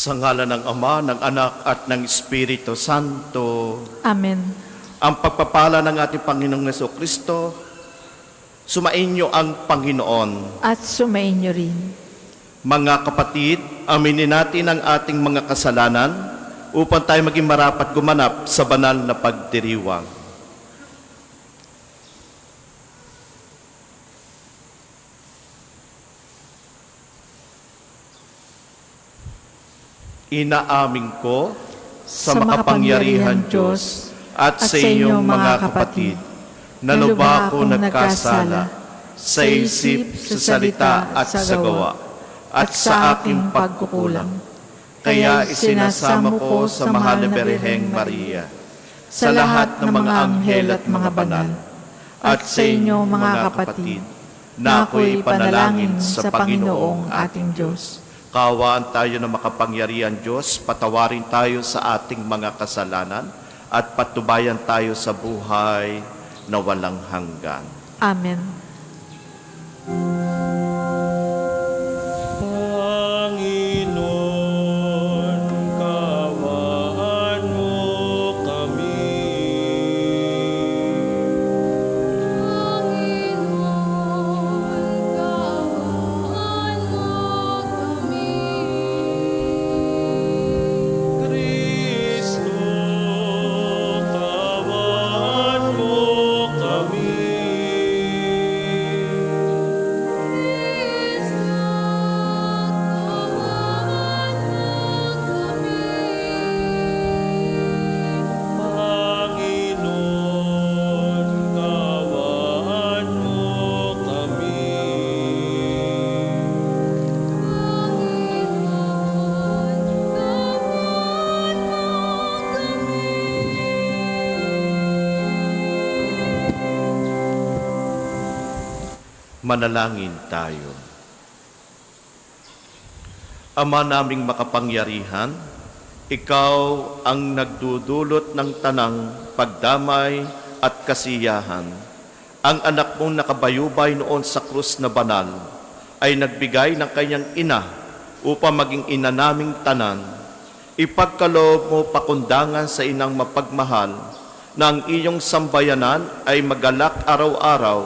Sa ngalan ng Ama, ng Anak, at ng Espiritu Santo. Amen. Ang pagpapala ng ating Panginoong Jesucristo, sumainyo ang Panginoon. At sumainyo rin. Mga kapatid, aminin natin ang ating mga kasalanan upang tayo maging marapat gumanap sa banal na pagdiriwang. Inaamin ko sa makapangyarihan Diyos at sa inyong mga kapatid na lubha ko nagkasala sa isip, sa salita at sa gawa at sa aking pagkukulang. Kaya isinasamo ko sa mahal na Birheng Maria, sa lahat ng mga anghel at mga banal, at sa inyong mga kapatid, na ako'y panalangin sa Panginoong ating Diyos. Kaawaan tayo ng makapangyarihan Diyos, patawarin tayo sa ating mga kasalanan, at patubayan tayo sa buhay na walang hanggan. Amen. Panginoon, kaawaan mo kami. Panginoon, kaawaan mo kami. Kristo, kaawaan mo kami. Panginoon, kaawaan mo kami. Manalangin tayo. Ama naming makapangyarihan, Ikaw ang nagdudulot ng tanang pagdamay at kasiyahan. Ang anak mong nakabayubay noon sa krus na banal ay nagbigay ng kanyang ina upang maging ina naming tanan. Ipagkaloob mo pakundangan sa inang mapagmahal na ang iyong sambayanan ay magalak araw-araw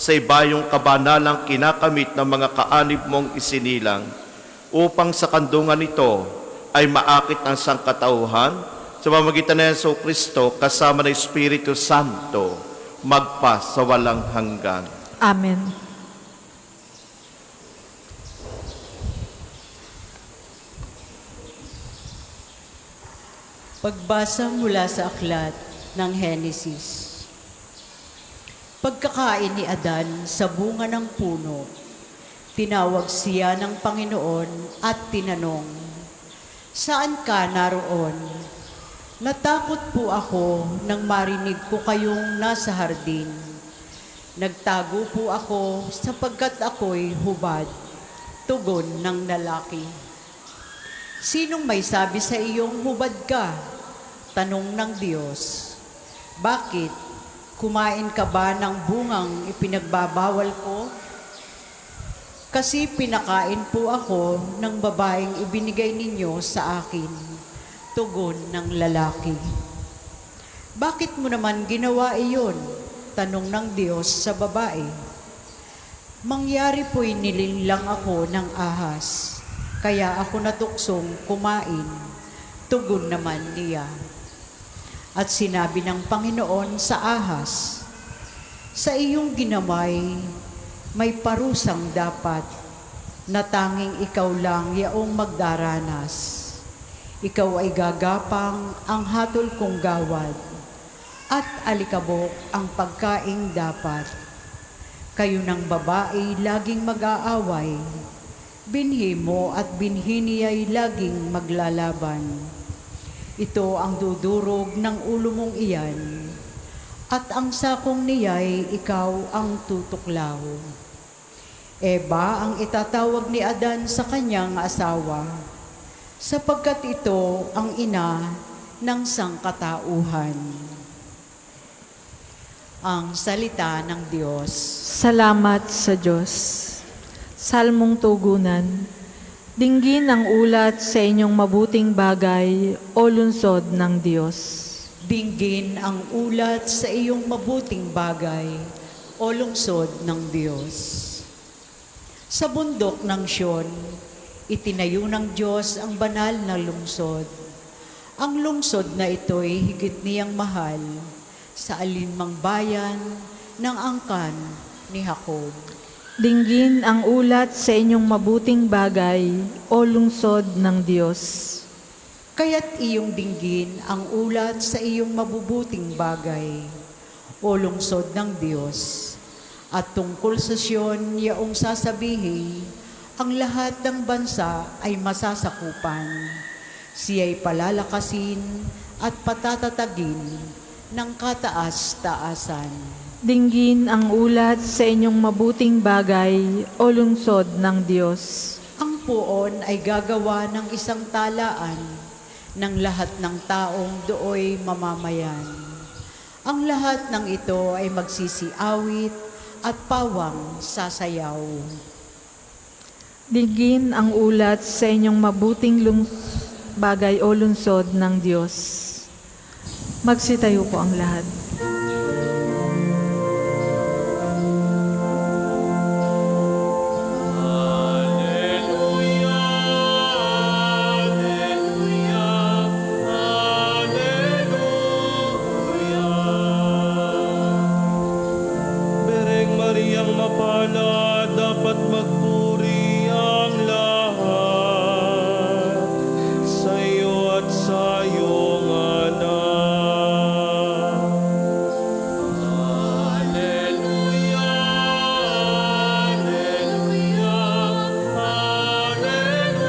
sa ibayong kabanalang kinakamit ng mga kaanib mong isinilang, upang sa kandungan nito ay maakit ang sangkatauhan sa pamamagitan ng Jesucristo kasama ng Espiritu Santo, magpa sa walang hanggan. Amen. Pagbasa mula sa aklat ng Henesis. Pagkakain ni Adan sa bunga ng puno, tinawag siya ng Panginoon at tinanong, "Saan ka naroon?" "Natakot po ako nang marinig ko kayong nasa hardin. Nagtago po ako sapagkat ako'y hubad," tugon ng lalaki. "Sinong may sabi sa iyong hubad ka?" tanong ng Diyos. "Bakit? Kumain ka ba ng bungang ipinagbabawal ko? Kasi pinakain po ako ng babaeng ibinigay ninyo sa akin," tugon ng lalaki. "Bakit mo naman ginawa iyon?" tanong ng Diyos sa babae. "Mangyari po'y nilinlang ako ng ahas, kaya ako natuksong kumain," tugon naman niya. At sinabi ng Panginoon sa ahas, "Sa iyong ginamay, may parusang dapat, na tanging ikaw lang yaong magdaranas. Ikaw ay gagapang ang hatol kong gawad, at alikabok ang pagkaing dapat. Kayo ng babae laging mag-aaway, binhi mo at binhi niya'y laging maglalaban. Ito ang dudurog ng ulo mong iyan, at ang sakong niya'y ikaw ang tutuklaw." Eva ang itatawag ni Adan sa kanyang asawa, sapagkat ito ang ina ng sangkatauhan. Ang salita ng Diyos. Salamat sa Diyos. Salmong tugunan. Dinggin ang ulat sa inyong mabuting bagay, o lungsod ng Diyos. Dinggin ang ulat sa iyong mabuting bagay, o lungsod ng Diyos. Sa bundok ng Siyon, itinayo ng Diyos ang banal na lungsod. Ang lungsod na ito'y higit niyang mahal sa alinmang bayan ng angkan ni Jacob. Dinggin ang ulat sa inyong mabuting bagay, o lungsod ng Diyos. Kaya't iyong dinggin ang ulat sa iyong mabubuting bagay, o lungsod ng Diyos. At tungkol sa Siyon, yaong sasabihin, ang lahat ng bansa ay masasakupan. Siya'y palalakasin at patatatagin ng kataas-taasan. Dinggin ang ulat sa inyong mabuting bagay, o lungsod ng Diyos. Ang puon ay gagawa ng isang talaan ng lahat ng taong dooy mamamayan. Ang lahat ng ito ay magsisiawit at pawang sasayaw. Dinggin ang ulat sa inyong mabuting bagay, o lungsod ng Diyos. Magsitayo po ang lahat. Alleluia, alleluia, alleluia. Bereng Mariang mapalad, dapat magpuri ang lahat sa iyo at sa iyong anak. Alleluia, alleluia, alleluia.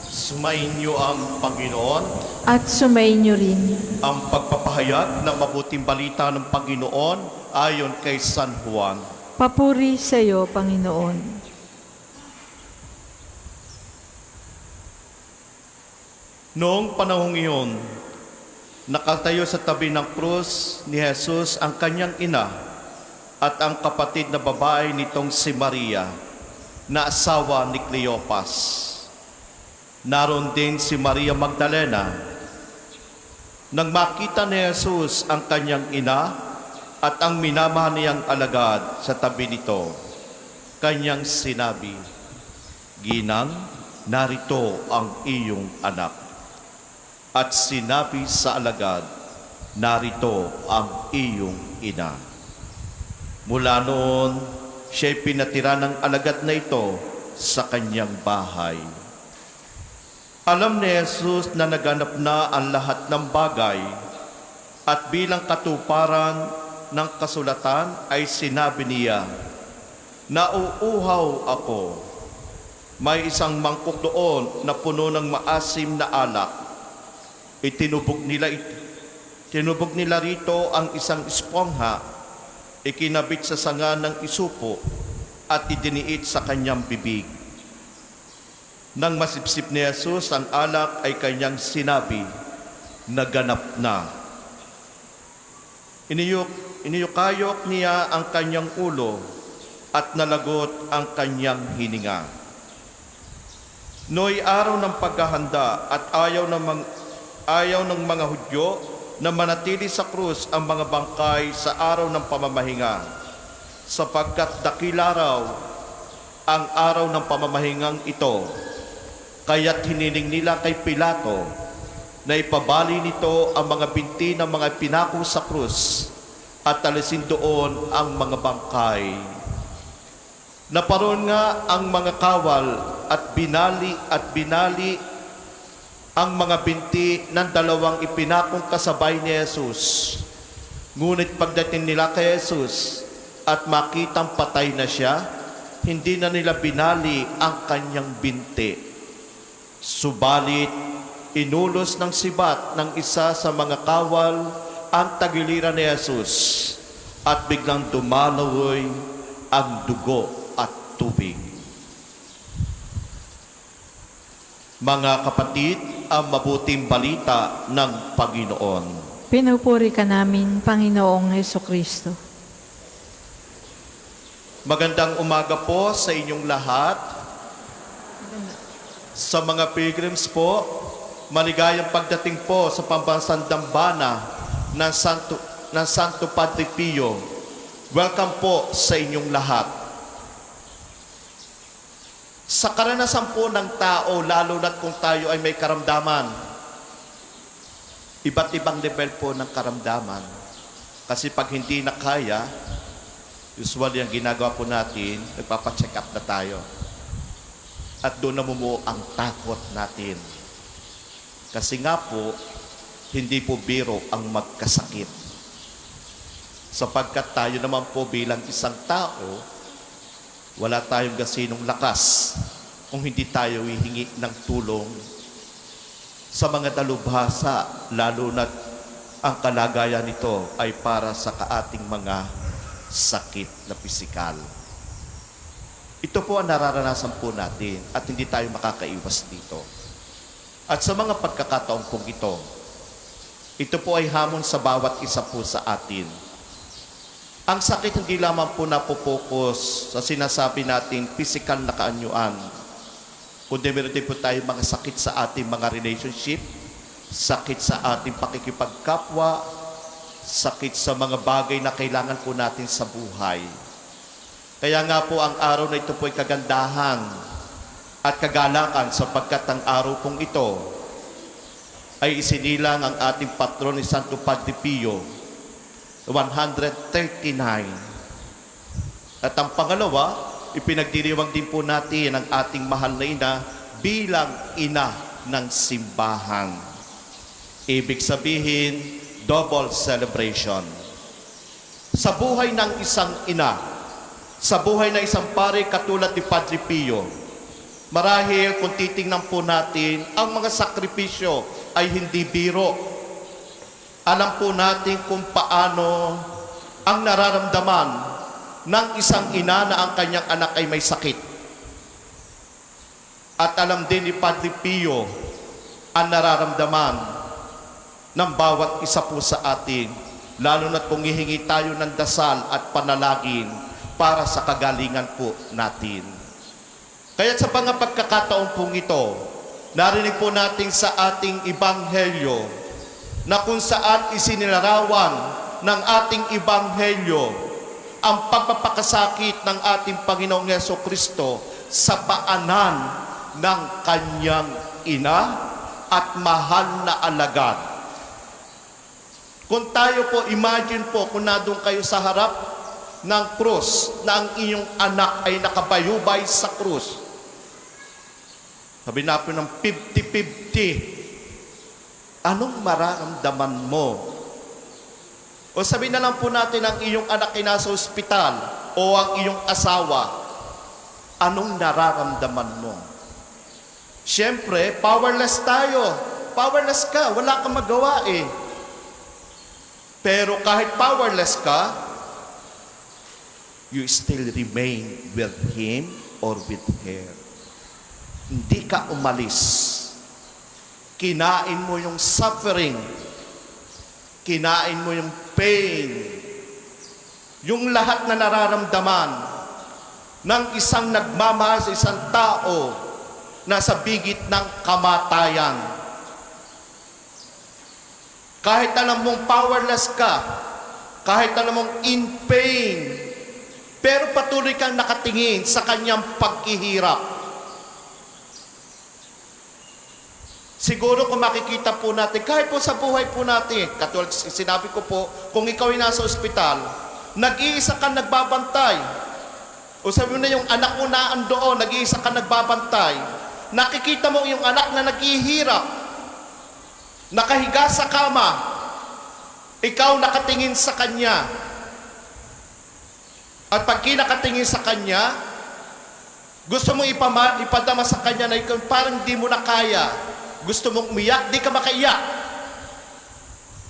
Sumainyo ang Panginoon, At sumainyo rin. ang pagpapahayag ng mabuting balita ng Panginoon ayon kay San Juan. Papuri sa iyo, Panginoon. Noong panahong iyon, nakatayo sa tabi ng krus ni Jesus ang kanyang ina at ang kapatid na babae nitong si Maria, na asawa ni Cleopas. Naroon din si Maria Magdalena. Nang makita ni Jesus ang kanyang ina at ang minamahal niyang alagad sa tabi nito, kanyang sinabi, "Ginang, narito ang iyong anak." At sinabi sa alagad, "Narito ang iyong ina." Mula noon, siya'y pinatira ng alagad na ito sa kanyang bahay. Alam ni Jesus na naganap na ang lahat ng bagay at bilang katuparan ng kasulatan ay sinabi niya, "Nauuhaw ako." May isang mangkok doon na puno ng maasim na alak. Tinubog nila rito ang isang espongha, ikinabit sa sanga ng isupo at idiniit sa kanyang bibig. Nang masipsip ni Jesus ang alak ay kanyang sinabi, "Naganap na." Iniyukayok niya ang kanyang ulo at nalagot ang kanyang hininga. No'y araw ng paghahanda at ayaw ng mga Hudyo na manatili sa krus ang mga bangkay sa araw ng pamamahinga, sapagkat dakila raw ang araw ng pamamahingang ito. Kaya't hiniling nila kay Pilato na ipabali nito ang mga binti ng mga pinako sa krus at alisin doon ang mga bangkay. Naparoon nga ang mga kawal at binali ang mga binti ng dalawang ipinakong kasabay ni Jesus. Ngunit pagdating nila kay Jesus at makitang patay na siya, hindi na nila binali ang kanyang binti. Subalit, inulos ng sibat ng isa sa mga kawal ang tagiliran ni Jesus at biglang dumaloy ang dugo at tubig. Mga kapatid, ang mabuting balita ng Panginoon. Pinupuri ka namin, Panginoong Hesukristo. Magandang umaga po sa inyong lahat. Sa mga pilgrims po, maligayang pagdating po sa pambansang dambana ng Santo Padre Pio. Welcome po sa inyong lahat. Sa karanasan po ng tao, lalo na't kung tayo ay may karamdaman, iba't ibang level po ng karamdaman. Kasi pag hindi na kaya, usually ang ginagawa po natin, nagpapacheck up na tayo. At doon namumuo ang takot natin. Kasi nga po, hindi po biro ang magkasakit. Sapagkat tayo naman po bilang isang tao, wala tayong gasinong lakas kung hindi tayo hihingi ng tulong sa mga dalubhasa, lalo na ang kalagayan nito ay para sa kaating mga sakit na pisikal. Ito po ang nararanasan po natin at hindi tayo makakaiwas dito. At sa mga pagkakataon pong ito po ay hamon sa bawat isa po sa atin. Ang sakit hindi lamang po napopokus sa sinasabi nating pisikal na kaanyuan, kundi meron din po tayo mga sakit sa ating mga relationship, sakit sa ating pakikipagkapwa, sakit sa mga bagay na kailangan po natin sa buhay. Kaya nga po ang araw na ito po ay kagandahan at kagalakan sapagkat ang araw pong ito ay isinilang ang ating patron ni Santo Padre Pio, 139. At ang pangalawa, ipinagdiriwang din po natin ang ating mahal na ina bilang ina ng simbahan. Ibig sabihin, double celebration. Sa buhay ng isang ina, sa buhay ng isang pare katulad ni Padre Pio, marahil kung titingnan po natin, ang mga sakripisyo ay hindi biro. Alam po natin kung paano ang nararamdaman ng isang ina na ang kanyang anak ay may sakit. At alam din ni Padre Pio ang nararamdaman ng bawat isa po sa atin, lalo na kung hihingi tayo ng dasal at panalangin para sa kagalingan po natin. Kaya sa mga pagkakataon pong ito, narinig po natin sa ating Ebanghelyo na kung saan isinilarawan ng ating Ebanghelyo ang pagpapakasakit ng ating Panginoong Jesucristo sa paanan ng kanyang ina at mahal na alagad. Kung tayo po, imagine po kung nandun kayo sa harap ng krus na ang iyong anak ay nakabayubay sa krus. Sabi na po ng 50-50. Anong mararamdaman mo? O sabi na lang po natin ang iyong anak ay nasa ospital o ang iyong asawa. Anong nararamdaman mo? Siyempre, powerless tayo. Powerless ka. Wala kang magawa eh. Pero kahit powerless ka, you still remain with him or with her. Hindi ka umalis. Kinain mo yung suffering. Kinain mo yung pain. Yung lahat na nararamdaman ng isang nagmamahal sa isang tao na sa bigit ng kamatayan. Kahit alam mong powerless ka, kahit alam mong in pain, pero patuloy kang nakatingin sa kanyang paghihirap. Siguro kung makikita po natin, kahit po sa buhay po natin, katulad sinabi ko po, kung ikaw ay nasa ospital, nag-iisa kang nagbabantay. O sabi mo na yung anak mo na andoon, nag-iisa kang nagbabantay. Nakikita mo yung anak na naghihirap, nakahiga sa kama, ikaw nakatingin sa kanya. At pag kinakatingin sa kanya, gusto mong ipadama sa kanya na ikaw parang di mo na kaya. Gusto mong umiyak, di ka makaiyak.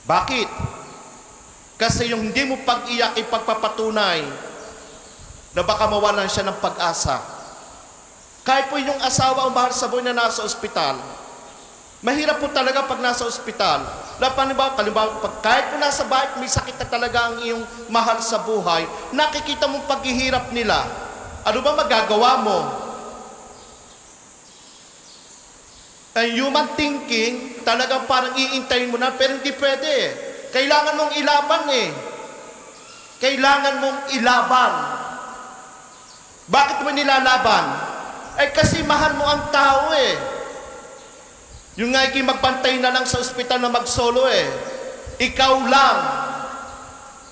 Bakit? Kasi yung hindi mo pag-iyak ipagpapatunay na baka mawalan siya ng pag-asa. Kahit po yung asawa o mahal sa buhay na nasa ospital, Mahirap po talaga pag nasa ospital. Kalimbawa, pag kahit po nasa bahay, may sakit na talaga ang iyong mahal sa buhay, nakikita mong paghihirap nila. Ano ba magagawa mo? Ang human thinking, talagang parang iintayin mo na, pero hindi pwede eh. Kailangan mong ilaban eh. Kailangan mong ilaban. Bakit mo nilalaban? Eh kasi mahal mo ang tao eh. Yung nga magbantay na lang sa ospital na magsolo eh. Ikaw lang.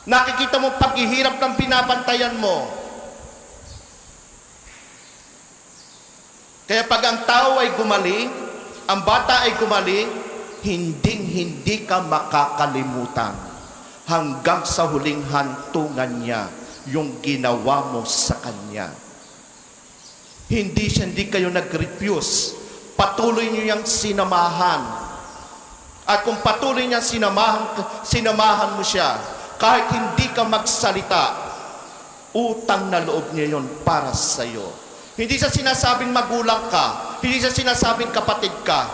Nakikita mo paghihirap ng binabantayan mo. Kaya pag ang tao ay gumaling, ang bata ay gumaling, hindi ka makakalimutan hanggang sa huling hantungan niya yung ginawa mo sa kanya. Hindi kayo nag-refuse. Patuloy niyo yung sinamahan. At kung patuloy niya sinamahan mo siya, kahit hindi ka magsalita, utang na loob niya yun para sa iyo. Hindi siya sinasabing magulang ka, hindi siya sinasabing kapatid ka,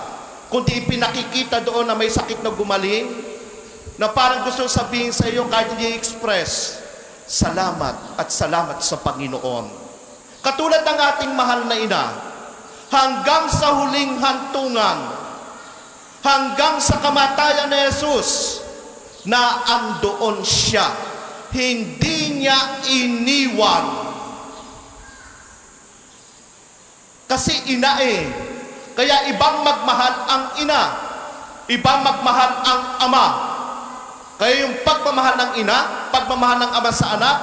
kundi pinakikita doon na may sakit na gumaling, na parang gusto sabihin sa iyo kahit hindi i-express, salamat at salamat sa Panginoon. Katulad ng ating mahal na ina, hanggang sa huling hantungan, hanggang sa kamatayan ni Jesus, na andoon siya. Hindi niya iniwan. Kasi ina eh. Kaya ibang magmahal ang ina, ibang magmahal ang ama. Kaya yung pagmamahal ng ina, pagmamahal ng ama sa anak,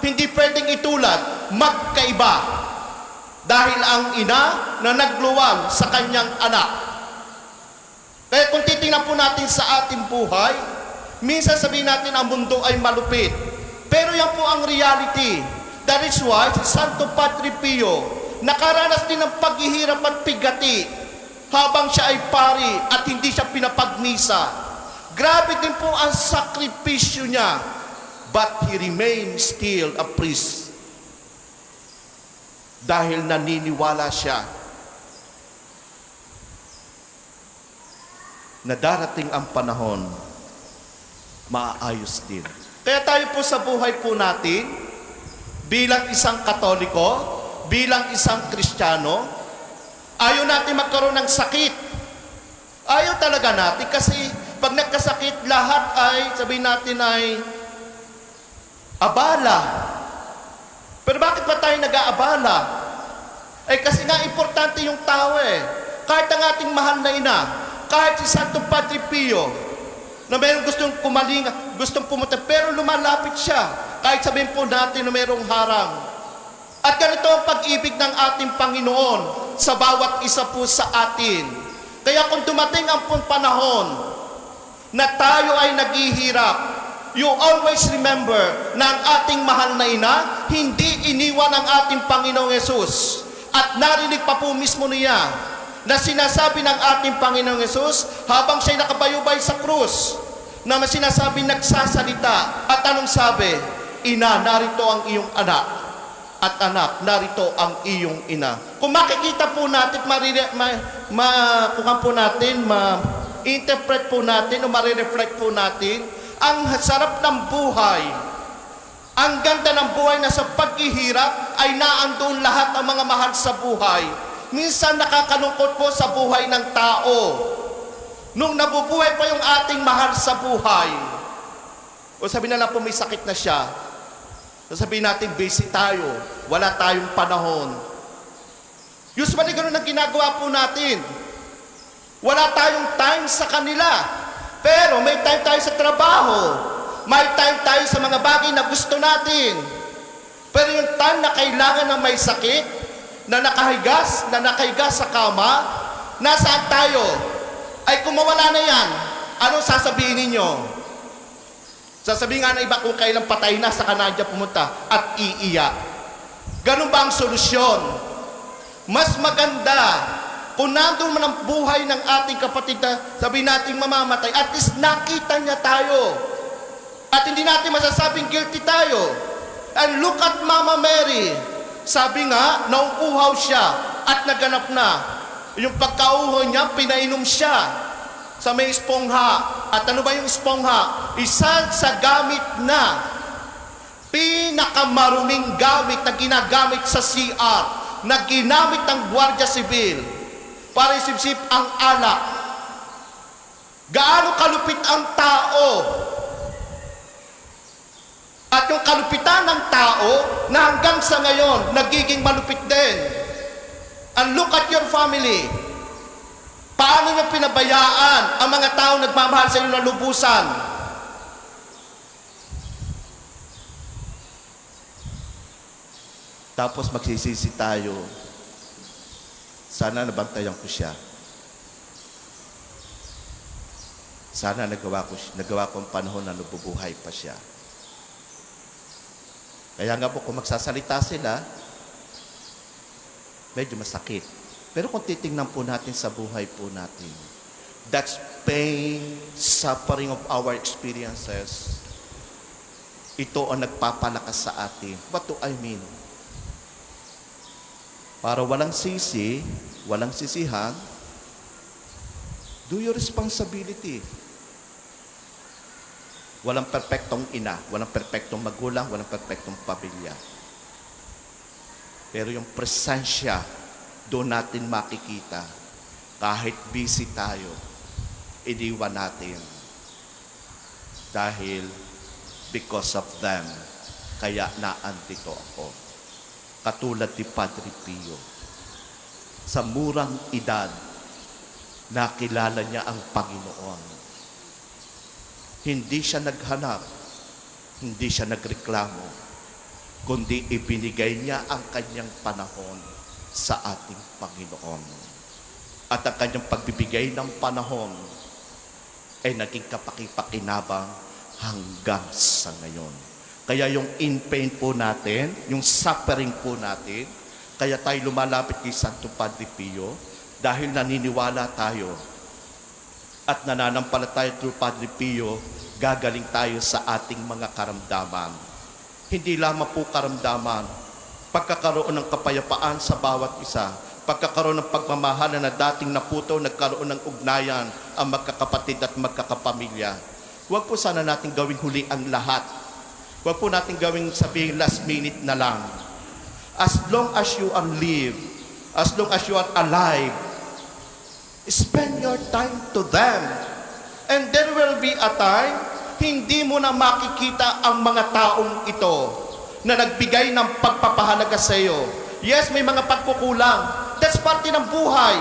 hindi pwedeng itulad, magkaiba. Dahil ang ina na nagluwal sa kanyang anak. Kaya kung titingnan po natin sa ating buhay, minsan sabihin natin ang mundo ay malupit. Pero yan po ang reality. That is why si Santo Padre Pio nakaranas din ng paghihirap at pigati habang siya ay pari at hindi siya pinapagmisa. Grabe din po ang sakripisyo niya. But he remained still a priest. Dahil naniniwala siya na darating ang panahon, maaayos din. Kaya tayo po sa buhay po natin, bilang isang Katoliko, bilang isang Kristiyano, ayaw natin magkaroon ng sakit. Ayaw talaga natin kasi pag nagkasakit, lahat ay, sabihin natin ay abala. Pero bakit ba tayo nag-aabala? Eh kasi nga importante yung tao eh. Kahit ang ating mahal na ina, kahit si Santo Padre Pio, na mayroong gustong kumaling, gustong pumunta, pero lumalapit siya. Kahit sabihin po natin na mayroong harang. At ganito ang pag-ibig ng ating Panginoon sa bawat isa po sa atin. Kaya kung dumating ang panahon na tayo ay naghihirap, you always remember na ang ating mahal na ina, hindi iniwan ang ating Panginoong Yesus. At narinig pa po mismo niya na sinasabi ng ating Panginoong Yesus habang siya'y nakabayubay sa krus, na sinasabi nagsasalita. At anong sabi? Ina, narito ang iyong anak. At anak, narito ang iyong ina. Kung makikita po natin, ma-interpret po natin o ma-reflect po natin, ang sarap ng buhay, ang ganda ng buhay na sa paghihirap ay naandun lahat ang mga mahal sa buhay. Minsan nakakalungkot po sa buhay ng tao. Nung nabubuhay pa yung ating mahal sa buhay, o sabi na lang po may sakit na siya, sabihin natin busy tayo, wala tayong panahon. Usually ganun ang ginagawa po natin. Wala tayong time sa kanila. Pero may time tayo sa trabaho. May time tayo sa mga bagay na gusto natin. Pero yung time na kailangan na may sakit, na nakahiga sa kama, nasaan tayo? Ay kung mawala na yan, anong sasabihin ninyo? Sasabihin nga na iba kung kailang patay na sa Canada pumunta at iiyak. Ganun ba ang solusyon? Mas maganda kung nandun man ang buhay ng ating kapatid na sabihin natin mamamatay, at least nakita niya tayo. At hindi natin masasabing guilty tayo. And look at Mama Mary. Sabi nga, nauuhaw siya at naganap na. Yung pagkauhaw niya, pinainom siya. sa may espongha. At ano ba yung espongha? Isa sa gamit na pinakamaruming gamit na ginagamit sa CR, na ginamit ng Guardia Civil para isipsip ang alak. Gaano kalupit ang tao? At yung kalupitan ng tao na hanggang sa ngayon nagiging malupit din. And look at your family. Paano niyo pinabayaan ang mga tao nagmamahal sa inyo na lubusan? Tapos magsisisi tayo. Sana nabantayan ko siya. Sana nagawa ko ang panahon na nabubuhay pa siya. Kaya nga po kung magsasalita sila, medyo masakit. Pero kung titingnan po natin sa buhay po natin, that's pain, suffering of our experiences. Ito ang nagpapalakas sa atin. What do I mean? Para walang sisi, walang sisihan, do your responsibility. Walang perpektong ina, walang perpektong magulang, walang perpektong pamilya. Pero yung presensya, doon natin makikita. Kahit busy tayo, iniwan natin. Dahil because of them, kaya naandito ako. Katulad ni Padre Pio. Sa murang edad, nakilala niya ang Panginoon. Hindi siya naghanap, hindi siya nagreklamo, kundi ibinigay niya ang kanyang panahon sa ating Panginoon. At ang kanyang pagbibigay ng panahon ay naging kapakipakinabang hanggang sa ngayon. Kaya yung in pain po natin, yung suffering po natin, kaya tayo lumalapit kay Santo Padre Pio dahil naniniwala tayo at nananampalataya through Padre Pio, gagaling tayo sa ating mga karamdaman. Hindi lamang po karamdaman, pagkakaroon ng kapayapaan sa bawat isa, pagkakaroon ng pagmamahala na dating naputo, nagkaroon ng ugnayan ang magkakapatid at magkakapamilya. Huwag po sana natin gawing huli ang lahat. Huwag po natin gawing sabihin last minute na lang. As long as you are live, as long as you are alive, spend your time to them. And there will be a time, hindi mo na makikita ang mga taong ito na nagbigay ng pagpapahalaga sa iyo. Yes, may mga pagkukulang. That's parte ng buhay.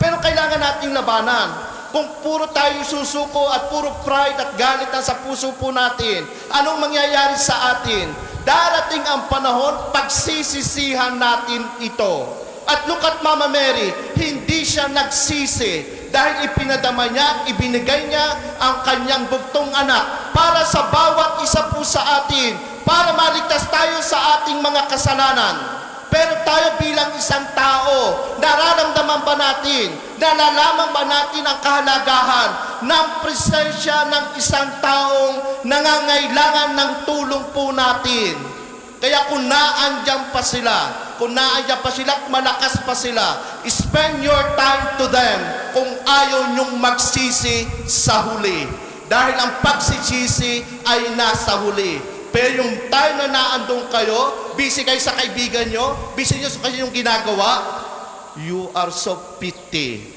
Pero kailangan nating labanan. Kung puro tayo susuko at puro pride at galit na sa puso po natin, anong mangyayari sa atin? Darating ang panahon, pagsisisihan natin ito. At look at Mama Mary, hindi siya nagsisi dahil ipinadama niya, ibinigay niya ang kanyang bugtong anak para sa bawat isa po sa atin, para maligtas tayo sa ating mga kasalanan. Pero tayo bilang isang tao, nararamdaman ba natin, nalalaman ba natin ang kahalagahan ng presensya ng isang taong nangangailangan ng tulong po natin? Kaya kung naandyan pa sila, kung naandyan pa sila at malakas pa sila, spend your time to them kung ayaw nyong magsisi sa huli. Dahil ang pagsisisi ay nasa huli. Pero yung time na naandun kayo, busy kayo sa kaibigan nyo, busy nyo sa kanyang ginagawa, you are so pity.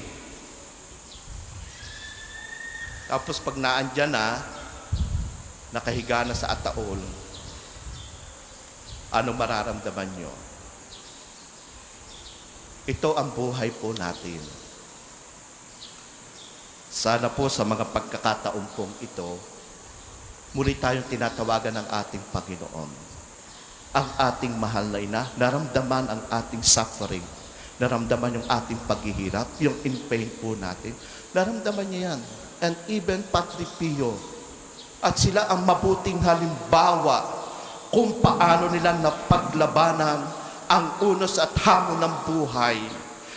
Tapos pag naandyan na, nakahiga na sa ataol, ano mararamdaman nyo? Ito ang buhay po natin. Sana po sa mga pagkakataon pong ito, muli tayong tinatawagan ng ating Panginoon. Ang ating mahal na ina, naramdaman ang ating suffering, naramdaman yung ating paghihirap, yung in pain po natin, naramdaman niya yan. And even Padre Pio, at sila ang mabuting halimbawa kung paano nila napaglabanan ang unos at hamon ng buhay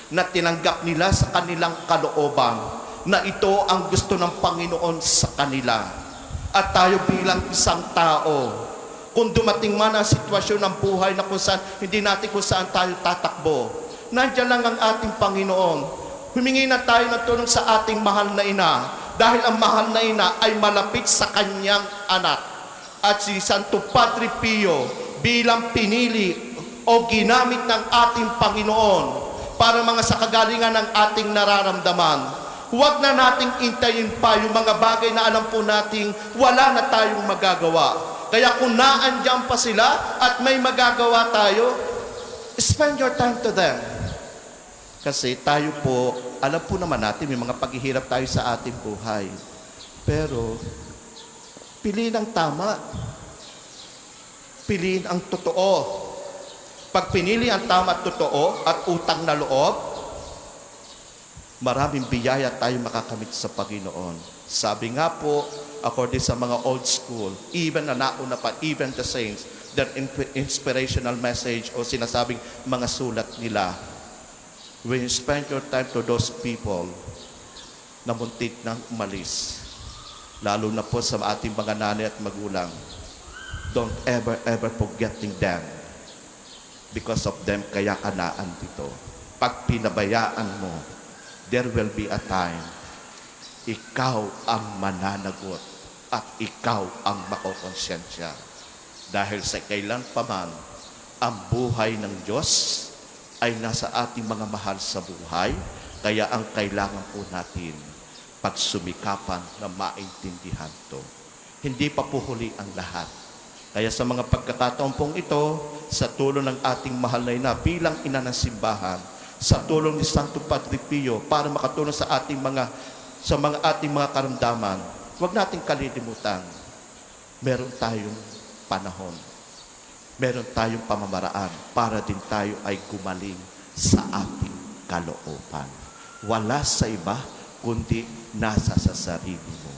na tinanggap nila sa kanilang kalooban na ito ang gusto ng Panginoon sa kanila. At tayo bilang isang tao, kung dumating man ang sitwasyon ng buhay na kung saan, hindi natin kung saan tayo tatakbo, nandiyan lang ang ating Panginoon. Humingi na tayo ng tulong sa ating mahal na ina. dahil ang mahal na ina ay malapit sa kanyang anak. At si Santo Padre Pio bilang pinili o ginamit ng ating Panginoon para mga sa kagalingan ng ating nararamdaman. Huwag na nating intayin pa yung mga bagay na alam po nating wala na tayong magagawa. Kaya kung naandyan pa sila at may magagawa tayo, spend your time to them. Kasi tayo po, alam po naman natin, may mga paghihirap tayo sa ating buhay. Pero, piliin ang tama. Piliin ang totoo. Pag pinili ang tama at totoo at utang na loob, maraming biyaya tayo makakamit sa Panginoon. Sabi nga po, according sa mga old school, even na nauna pa, even the saints, their inspirational message o sinasabing mga sulat nila, when you spend your time to those people na muntik nang umalis, lalo na po sa ating mga nanay at magulang, don't ever forgetting them. Because of them, kaya ka naandito. Pag pinabayaan mo, there will be a time, ikaw ang mananagot at ikaw ang makokonsensya. Dahil sa kailan paman, ang buhay ng Diyos ay nasa ating mga mahal sa buhay, kaya ang kailangan po natin pagsumikapan na maintindihan to. Hindi pa po huli ang lahat. Kaya sa mga pagkakataon pong ito, sa tulong ng ating mahal na ina bilang ina ng simbahan, sa tulong ni Santo Padre Pio para makatulong sa ating ating mga karamdaman, huwag nating kalilimutan, meron tayong panahon, meron tayong pamamaraan para din tayo ay gumaling sa ating kalooban. Wala sa iba, kundi nasa sa sarili mo.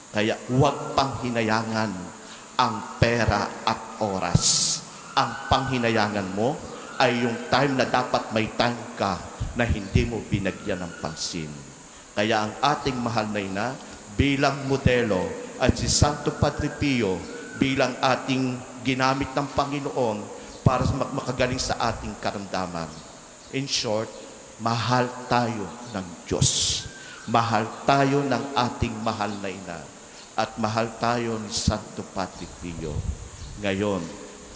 Kaya huwag pang hinayangan ang pera at oras. Ang panghinayangan mo ay yung time na dapat may time ka na hindi mo binagyan ng pansin. Kaya ang ating mahal na ina bilang modelo at si Santo Padre Pio bilang ating ginamit ng Panginoon para makagaling sa ating karamdaman. In short, mahal tayo ng Diyos. Mahal tayo ng ating mahal na ina. At mahal tayo ni Santo Padre Pio. Ngayon,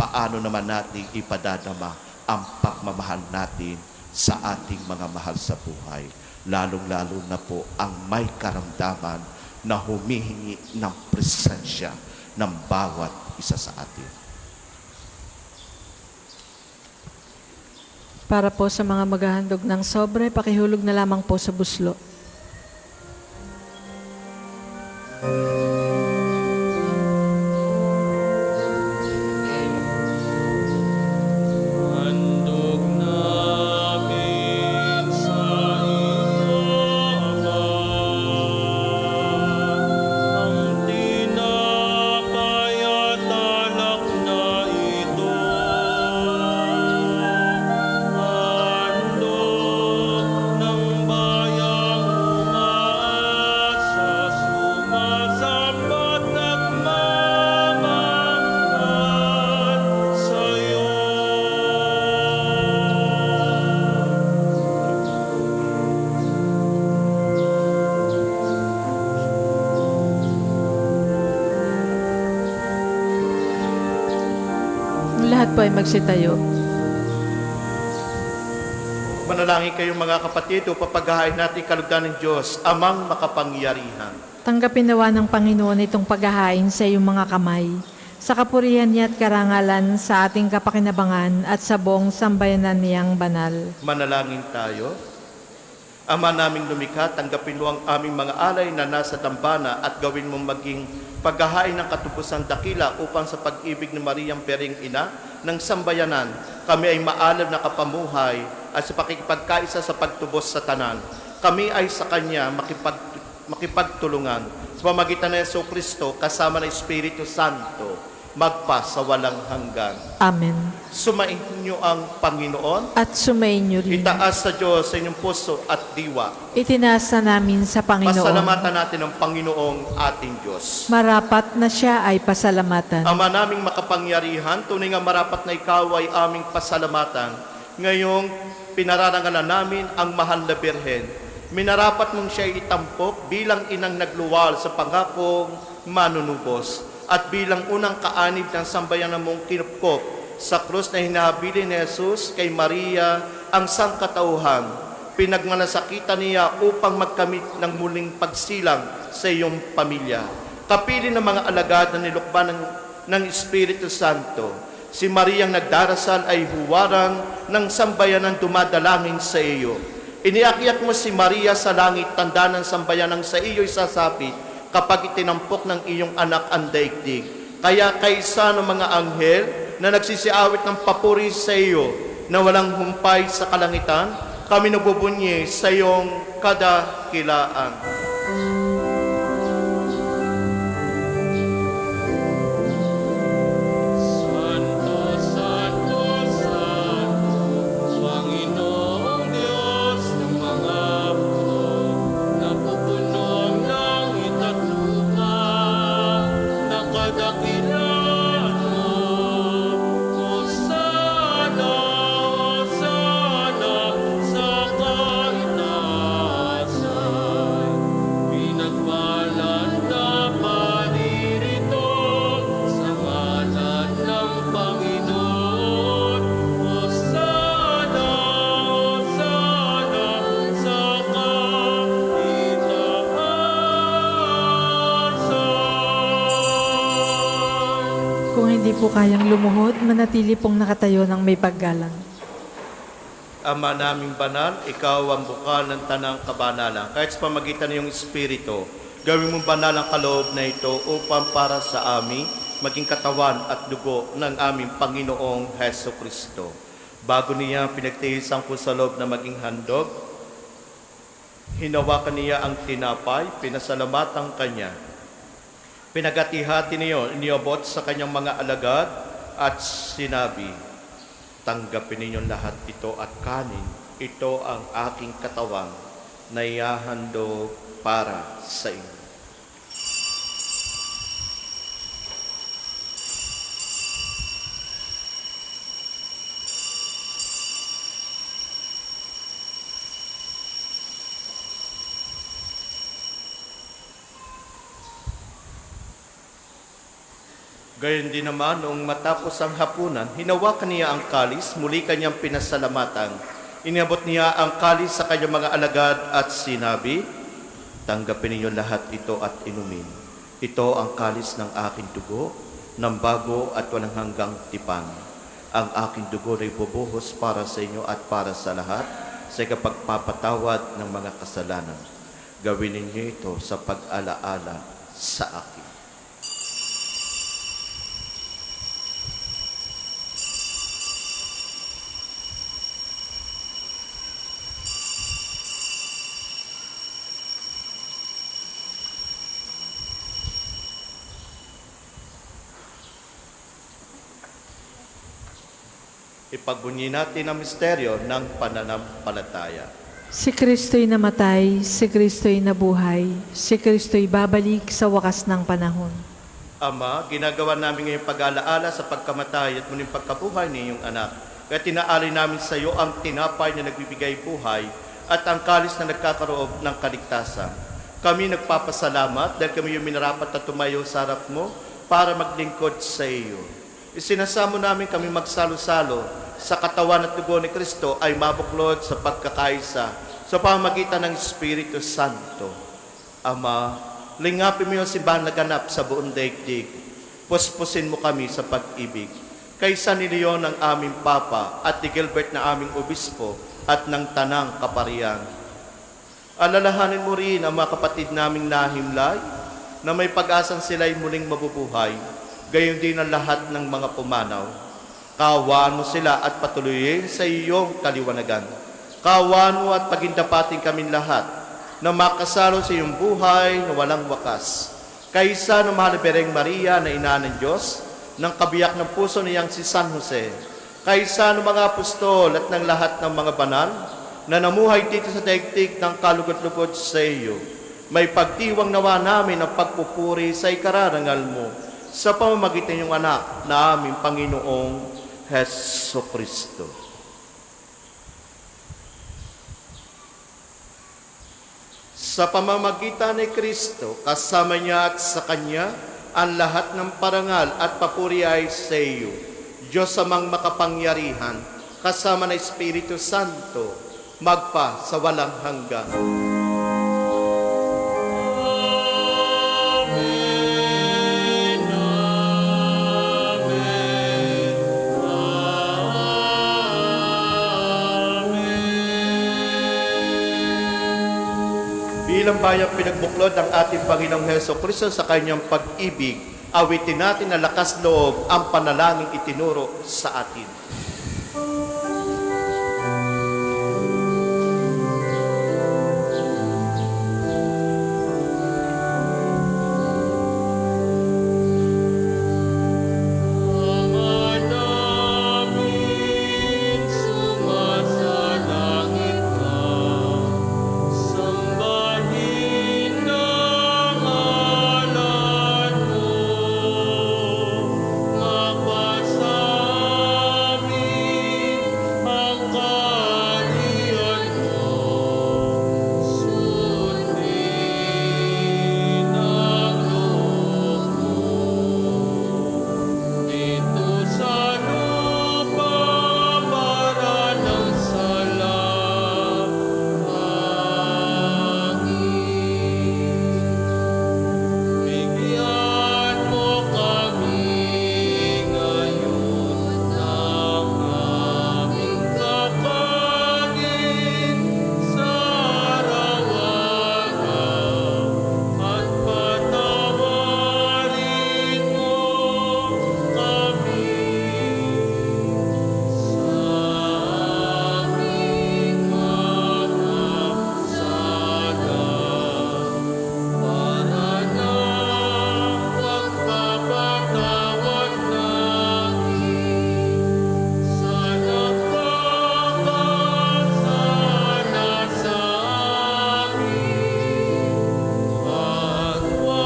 paano naman natin ipadadama ang pagmamahal natin sa ating mga mahal sa buhay? Lalong-lalo na po ang may karamdaman na humihingi ng presensya ng bawat isa sa atin. Para po sa mga maghahandog ng sobre, pakihulog na lamang po sa buslo. Handog namin sa iyo, Ama, ang tinapay at alak na ito. Handog ng bayang umaasa, sumasapat at mamamahal sa'yo. Lahat po ay magsitayo. Manalangin kayong mga kapatid o papaghahain natin kalugdan ng Diyos, amang makapangyarihan. Tanggapin nawa ng Panginoon itong paghahain sa iyong mga kamay, sa kapurihan niya at karangalan sa ating kapakinabangan at sa buong sambayanan niyang banal. Manalangin tayo. Ama naming lumikha, tanggapin mo ang aming mga alay na nasa dambana at gawin mong maging paghahain ng katubusang dakila upang sa pag-ibig ni Mariang Pering Ina ng sambayanan, kami ay maalab na kapamuhay at sa pakikipagkaisa sa pagtubos sa tanan. Kami ay sa Kanya makipagtulungan sa pamagitan ng Jesucristo kasama ng Espiritu Santo magpa sa walang hanggan. Amen. Sumain niyo ang Panginoon. At sumayin niyo rin. Itaas sa Diyos sa inyong puso at diwa. Itinaas na namin sa Panginoon. Pasalamatan natin ang Panginoong ating Diyos. Marapat na siya ay pasalamatan. Ama naming makapangyarihan, tunay nga marapat na ikaw ay aming pasalamatan. Ngayong pinararangalan namin ang mahal na Birhen minarapat mong siya itampok bilang inang nagluwal sa pangakong manunubos at bilang unang kaanib ng sambayanan mong kinupkop sa krus na hinahabilin ni Jesus kay Maria ang sangkatauhan. Pinagmanasakitan niya upang magkamit ng muling pagsilang sa iyong pamilya. Kapili ng mga alagad na nilukban ng Espiritu Santo, si Mariang nagdarasal ay huwarang ng sambayanang dumadalangin sa iyo. Iniakyat mo si Maria sa langit, tanda ng sambayanang sa iyo'y sasapit kapag itinampok ng iyong anak ang daigdig. Kaya kaysa ng mga anghel na nagsisiawit ng papuri sa iyo na walang humpay sa kalangitan, kami nagbubunyi sa iyong kadakilaan. Santo, Santo, Santo, Panginoong Diyos ng mga hapon, napupuno ang langit at lupa, nakadakilaan mo. Hosana, Hosana, sa kaitaasan. Pinagpalad na paririto sa ngalan ng Panginoon. Hosana, Hosana, sa kaitaasan. Kung hindi po kayang lumuhod, manatili pong nakatayo ng may paggalang. Ama naming banal, ikaw ang bukal ng tanang kabanalan. Kahit sa pamagitan ng iyong Espiritu, gawin mong banal ang kaloob na ito upang para sa amin maging katawan at dugo ng aming Panginoong Heso Kristo. Bago niya pinagtihisan ko sa loob na maging handog, hinawakan niya ang tinapay, pinasalamatan kanya. Pinagati-hati niyo, iniabot sa kanyang mga alagad at sinabi, tanggapin ninyo lahat ito at kanin. Ito ang aking katawan na ihahandog para sa inyo. Gayon din naman, noong matapos ang hapunan, hinawakan niya ang kalis, muli kanyang pinasalamatan. Iniabot niya ang kalis sa kanyang mga alagad at sinabi, tanggapin ninyo lahat ito at inumin. Ito ang kalis ng aking dugo, ng bago at walang hanggang tipan. Ang aking dugo ay bubuhos para sa inyo at para sa lahat sa kapagpapatawad ng mga kasalanan. Gawin ninyo ito sa pag-alaala sa akin. Ipagbunyi natin ang misteryo ng pananampalataya. Si Kristo'y namatay, si Kristo'y nabuhay, si Kristo'y babalik sa wakas ng panahon. Ama, ginagawa namin ngayong pag-alaala sa pagkamatay at muling pagkabuhay ni iyong anak. Kaya tinaali namin sa iyo ang tinapay na nagbibigay buhay at ang kalis na nagkakaroob ng kaligtasan. Kami nagpapasalamat dahil kami yung minarapat na tumayo sa harap mo para maglingkod sa iyo. Isinasamo namin kami magsalo-salo sa katawan at dugo ni Kristo ay mabuklod sa pagkakaisa sa pamamagitan ng Espiritu Santo. Ama, lingapin mo yung simbahan na ganap sa buong daigdig. Puspusin mo kami sa pag-ibig. Kay San Leon ang aming Papa at ni Gilbert na aming Obispo at ng Tanang Kaparian. Alalahanin mo rin ang mga kapatid naming nahimlay na may pag-asang sila'y muling mabubuhay. Gayon din ang lahat ng mga pumanaw. Kaawaan mo sila at patuloyin sa iyong kaliwanagan. Kaawaan mo at pagindapating kaming lahat na makasalo sa iyong buhay na walang wakas. Kaysa ng mahal na Bereng Maria na ina ng Diyos, ng kabiyak ng puso niyang si San Jose, kaysa ng mga apostol at ng lahat ng mga banal na namuhay dito sa daigdig ng kalugod-lugod sa iyo, may pagdiwang nawa namin ang pagpupuri sa ikararangal mo sa pamamagitan ng anak na aming Panginoong Heso Kristo. Sa pamamagitan ni Kristo, kasama niya at sa Kanya, ang lahat ng parangal at papuri ay sa iyo, Diyos amang makapangyarihan, kasama ng Espiritu Santo, magpa sa walang hanggan. Bilang bayang pinagbuklod ng ating Panginoong Hesukristo sa kanyang pag-ibig, awitin natin na lakas loob ang panalangin itinuro sa atin. Ama namin, sumasalangit ka. Sambahin ang ngalan mo. Mapasa amin ang kaharian mo. Sundin ang loob mo. Dito sa lupa para ng salangit. Bigyan mo kami ngayon ng aming kakanin sa araw-araw at patawarin mo kami sa aming mga sala para ng pagpapatawad namin sa nakakasala sa amin. At huwag mo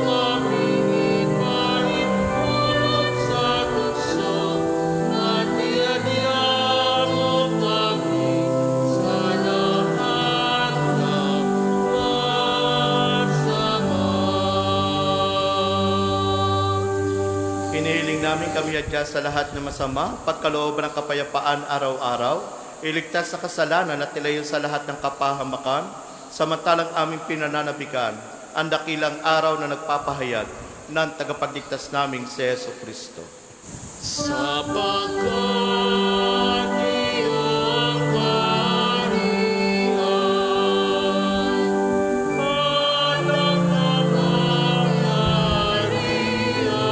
kaming ipahimpulot sa tukso, at iadya mo kami sa lahat ng masama. Hinihiling namin kami adya sa lahat ng masama, pagkalooban ng kapayapaan araw-araw, iligtas sa kasalanan at ilayo sa lahat ng kapahamakan, samantalang aming pinananabigan ang dakilang araw na nagpapahayag ng tagapagligtas naming si Jesucristo. Sapagkat iyong kaharian at ang kapangyarihan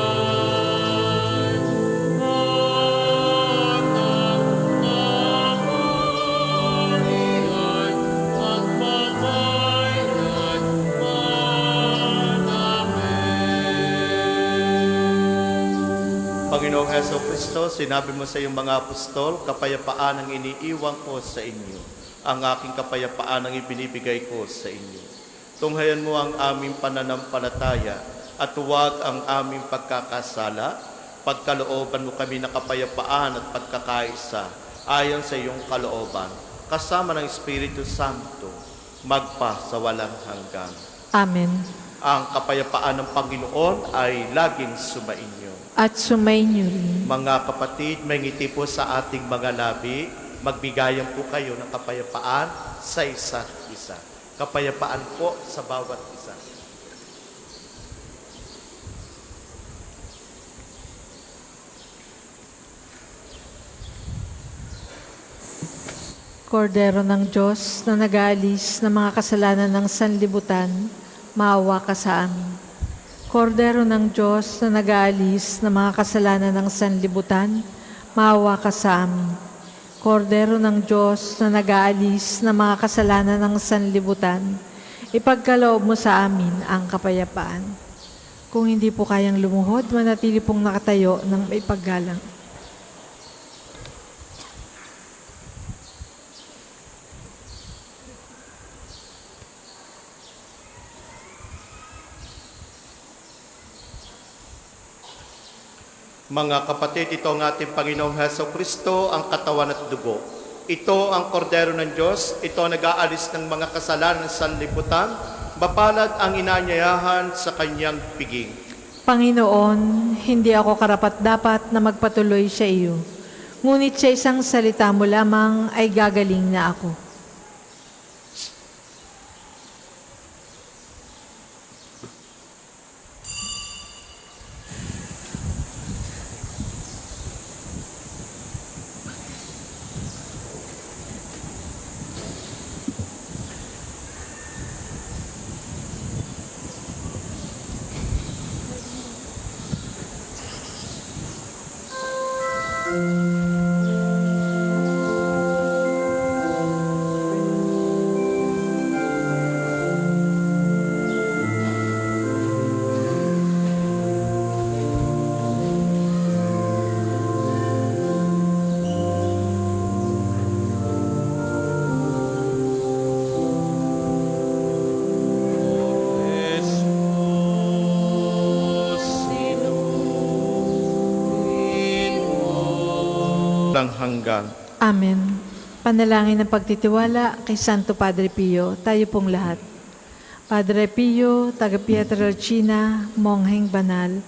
at ang kaharian magpakailanman. Amen. Panginoong Jesucristo, sinabi mo sa iyong mga apostol, kapayapaan ang iniiwan ko sa inyo. Ang aking kapayapaan ang ibinibigay ko sa inyo. Tunghayan mo ang aming pananampalataya at huwag ang aming pagkakasala. Pagkalooban mo kami na kapayapaan at pagkakaisa ayon sa iyong kalooban, kasama ng Espiritu Santo, magpa sa walang hanggan. Amen. Ang kapayapaan ng Panginoon ay laging sumainyo. At sumainyo rin. Mga kapatid, may ngiti po sa ating mga labi. Magbigayan po kayo ng kapayapaan sa isa't isa. Kapayapaan po sa bawat isa. Kordero ng Diyos na nag-aalis ng mga kasalanan ng sanlibutan, maawa ka sa amin. Kordero ng Diyos na nag-aalis ng mga kasalanan ng sanlibutan, maawa ka sa amin. Kordero ng Diyos na nag-aalis ng mga kasalanan ng sanlibutan, ipagkaloob mo sa amin ang kapayapaan. Kung hindi po kayang lumuhod, manatili pong nakatayo ng may paggalang. Mga kapatid, ito ang ating Panginoong Hesukristo, ang katawan at dugo Ito ang kordero ng Diyos, ito ang nag-aalis ng mga kasalanan ng sanlibutan, mapalad ang inanyayahan sa kanyang piging. Panginoon, hindi ako karapat-dapat na magpatuloy sa iyo. Ngunit sa isang salita mo lamang ay gagaling na ako. Hanggan. Amen. Panalangin ng pagtitiwala kay Santo Padre Pio, tayo pong lahat. Padre Pio, taga Pietrelcina, mongheng banal,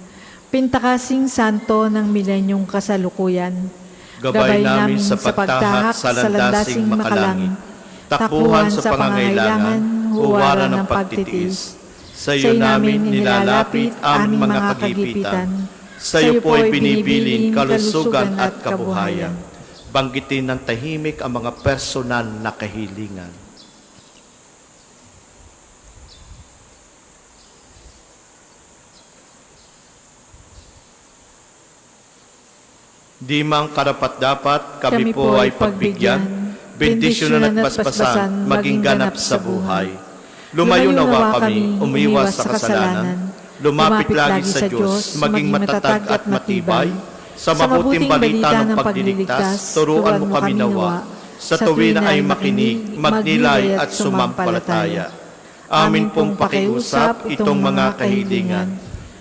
pintakasing santo ng milenyong kasalukuyan, Gabay namin sa pagtahak sa landasing makalangit, takbuhan sa pangangailangan, huwaran ng pagtitiis. Sa iyo namin nilalapit aming mga kagipitan. Sa iyo po'y binibiling kalusugan at kabuhayan. Banggitin ng tahimik ang mga personal na kahilingan. Di mang karapat-dapat, kami po ay pagbigyan, bendisyon at basbasan, maging ganap sa buhay. Lumayo nawa kami, umiwas sa kasalanan, lumapit lagi sa Diyos, maging matatag at matibay. Sa mabuting balita ng pagliligtas, turuan mo kami nawa. Sa tuwi na ay makinig, magnilay at sumampalataya. Amin pong pakiusap itong mga kahilingan.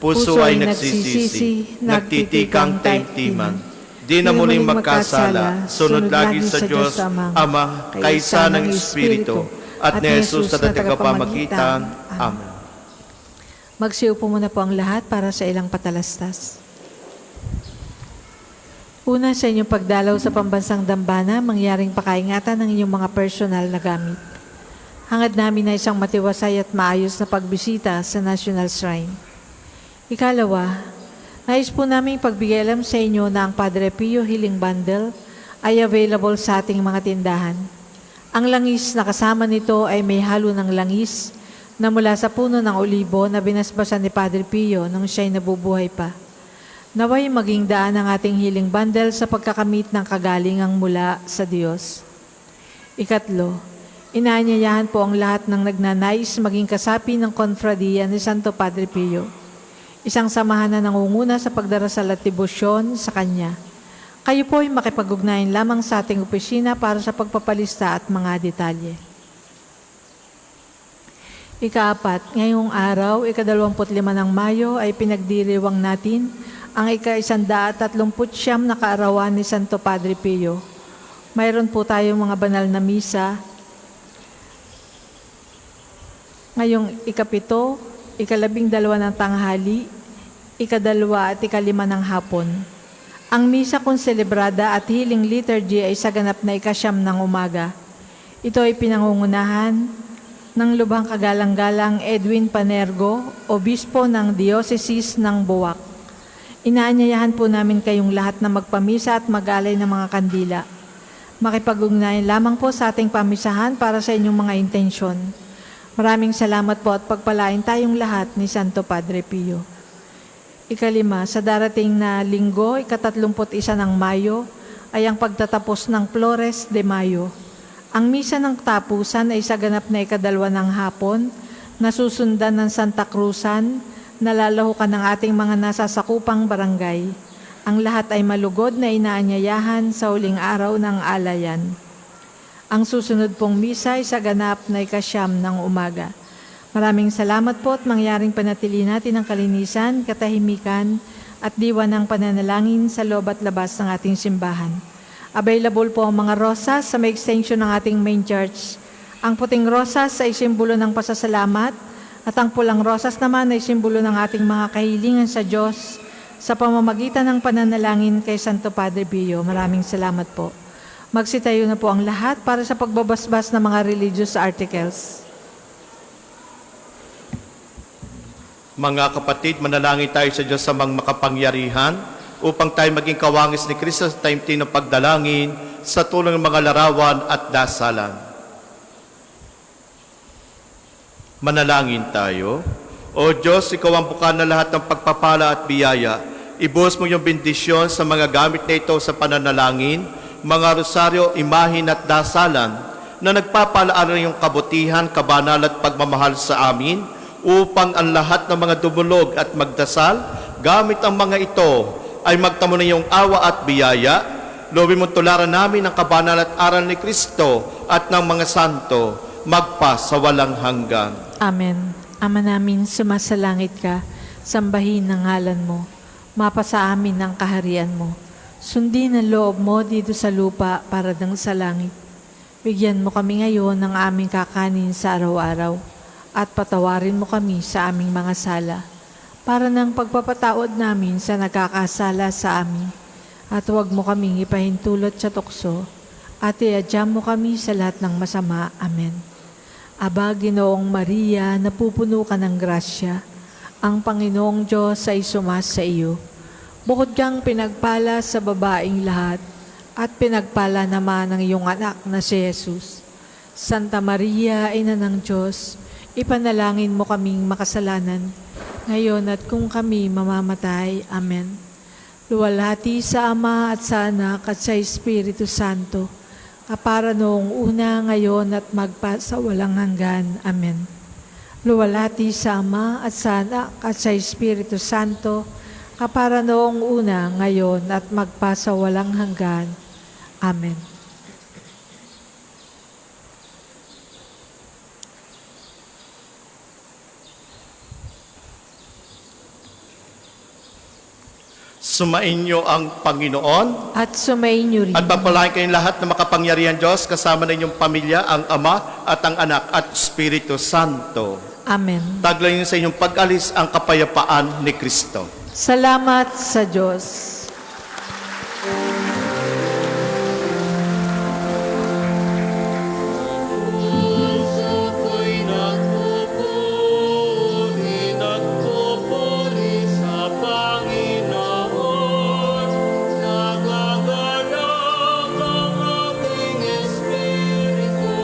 Puso ay nagsisisi, nagtitikang taimtiman. Di na muling magkasala, sunod lagi sa Diyos, Ama, kaisa ng Espiritu, at ni Jesus na tagapamagitan. Amen. Magsiupo muna po ang lahat para sa ilang patalastas. Una, sa inyong pagdalaw sa pambansang dambana, mangyaring pakaingatan ng inyong mga personal na gamit. Hangad namin na isang matiwasay at maayos na pagbisita sa National Shrine. Ikalawa, nais po namin pagbigay alam sa inyo na ang Padre Pio Healing Bundle ay available sa ating mga tindahan. Ang langis na kasama nito ay may halo ng langis na mula sa puno ng olibo na binasbasan ni Padre Pio nung siya'y nabubuhay pa. Naway maging daan ang ating healing bundle sa pagkakamit ng kagalingang mula sa Diyos. Ikatlo, inaanyayahan po ang lahat ng nagnanais maging kasapi ng konfradiya ni Santo Padre Pio. Isang samahan na nangunguna sa pagdarasal at debosyon sa Kanya. Kayo po ay makipag-ugnayan lamang sa ating opisina para sa pagpapalista at mga detalye. Ikaapat, ngayong araw, ika-25 ng Mayo ay pinagdiriwang natin ang ika-139 na kaarawan ni Santo Padre Pio. Mayroon po tayong mga banal na misa. Ngayong ika-7, ika-12 ng tanghali, ika-2 at ika-5 ng hapon. Ang misa kung selebrada at healing liturgy ay sa ganap na ika-9 ng umaga. Ito ay pinangungunahan ng Lubhang Kagalang-galang Edwin Panergo, Obispo ng Diocese ng Buwak. Inaanyayahan po namin kayong lahat na magpamisa at mag-alay ng mga kandila. Makipag-ugnayan lamang po sa ating pamisahan para sa inyong mga intensyon. Maraming salamat po at pagpalain tayong lahat ni Santo Padre Pio. Ikalima, sa darating na linggo, ika-31 ng Mayo, ay ang pagtatapos ng Flores de Mayo. Ang misa ng tapusan ay sa ganap na ika-2 ng hapon, nasusundan ng Santa Cruzan, nalalahukan ng ating mga nasasakupang barangay. Ang lahat ay malugod na inaanyayahan sa huling araw ng alayan. Ang susunod pong misa ay sa ganap na ika-9 ng umaga. Maraming salamat po at mangyaring panatili natin ang kalinisan, katahimikan at diwa ng pananalangin sa loob at labas ng ating simbahan. Available po ang mga rosas sa may extension ng ating main church. Ang puting rosas ay simbolo ng pasasalamat at ang pulang rosas naman ay simbolo ng ating mga kahilingan sa Diyos sa pamamagitan ng pananalangin kay Santo Padre Pio. Maraming salamat po. Magsitayo na po ang lahat para sa pagbabasbas ng mga religious articles. Mga kapatid, manalangin tayo sa Diyos sa mga makapangyarihan upang tayo maging kawangis ni Kristo sa taimtim ng pagdalangin sa tulong ng mga larawan at dasalan. Manalangin tayo. O Diyos, Ikaw ang buka na lahat ng pagpapala at biyaya. Ibuhos mo yung bendisyon sa mga gamit na ito sa pananalangin, mga rosaryo, imahin at dasalan na nagpapalaala ng iyong kabutihan, kabanal at pagmamahal sa amin upang ang lahat ng mga dumulog at magdasal, gamit ang mga ito ay magtamo ng iyong awa at biyaya. Lobin mong tularan namin ang kabanal at aral ni Kristo at ng mga santo magpa sa walang hanggan. Amen. Ama namin, sumasalangit ka, sambahin ang ngalan mo. Mapasa amin ang kaharian mo. Sundin ang loob mo dito sa lupa para dang sa langit. Bigyan mo kami ngayon ng aming kakanin sa araw-araw at patawarin mo kami sa aming mga sala para ng pagpapataod namin sa nagkakasala sa amin. At huwag mo kaming ipahintulot sa tukso at iadyan mo kami sa lahat ng masama. Amen. Aba, Ginoong Maria, napupuno ka ng grasya. Ang Panginoong Diyos ay sumasa iyo. Bukod kang pinagpala sa babaeng lahat, at pinagpala naman ng iyong anak na si Jesus. Santa Maria, Ina ng Diyos, ipanalangin mo kaming makasalanan, ngayon at kung kami mamamatay. Amen. Luwalhati sa Ama at sa Anak at sa Espiritu Santo, kapara noong una, ngayon at magpa sa walang hanggan. Amen. Luwalhati sa Ama at sa Anak at sa Espiritu Santo, kapara noong una, ngayon at magpa sa walang hanggan. Amen. Sumainyo ang Panginoon At sumainyo rin. at papalain kayong lahat na makapangyarihan Diyos kasama ng inyong pamilya, ang Ama at ang Anak at Espiritu Santo. Amen. Taglayin sa inyong pag-alis ang kapayapaan ni Kristo. Salamat sa Diyos. Puso ko'y nagpupuri, nagpupuri sa Panginoon. Nagagalak ang aking espiritu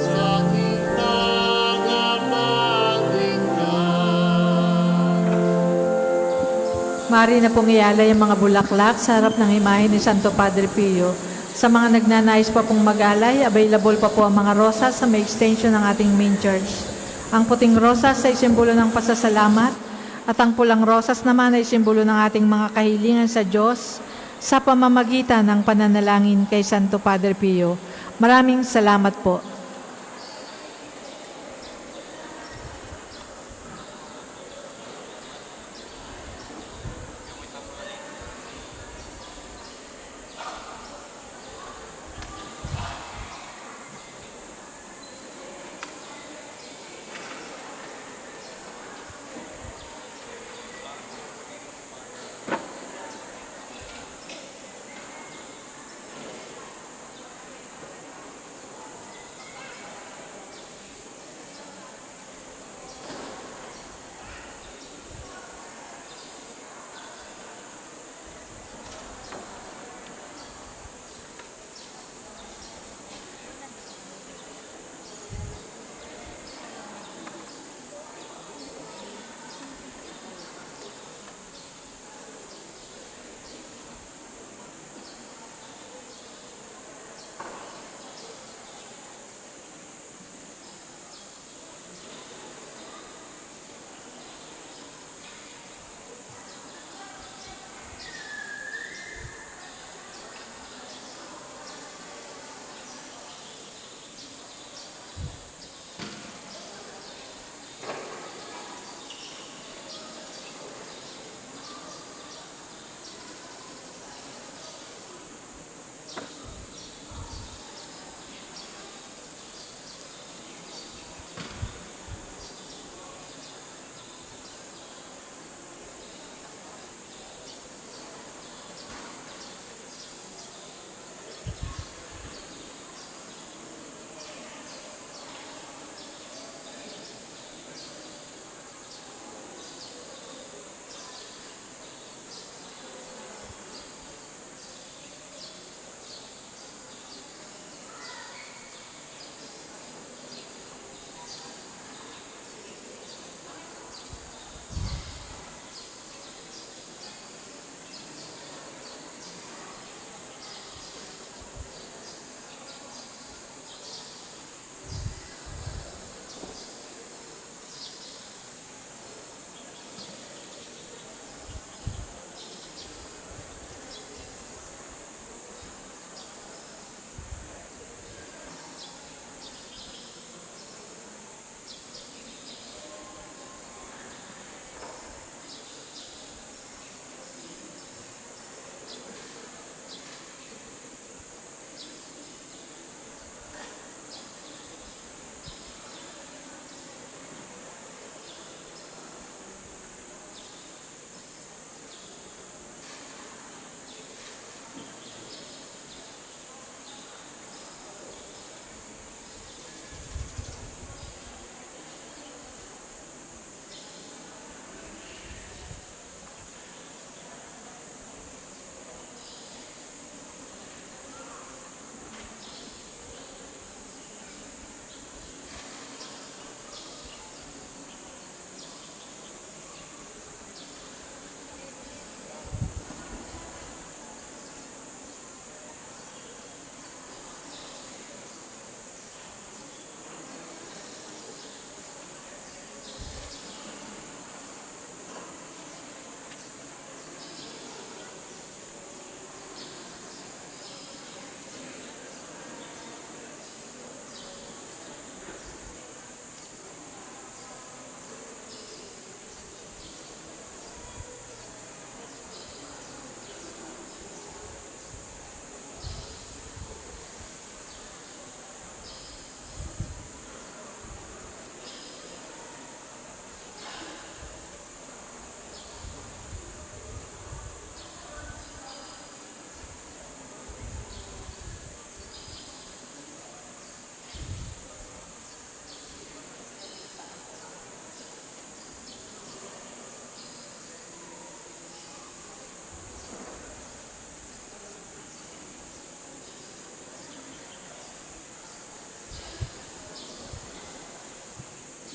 sa aking tagapagligtas. Mari na pong ialay ang mga bulaklak sa harap ng imahe ni Santo Padre Pio. Sa mga nagnanais pa pong mag-alay, available pa po ang mga rosas sa may extension ng ating main church. Ang puting rosas ay simbolo ng pasasalamat at ang pulang rosas naman ay simbolo ng ating mga kahilingan sa Diyos sa pamamagitan ng pananalangin kay Santo Padre Pio. Maraming salamat po.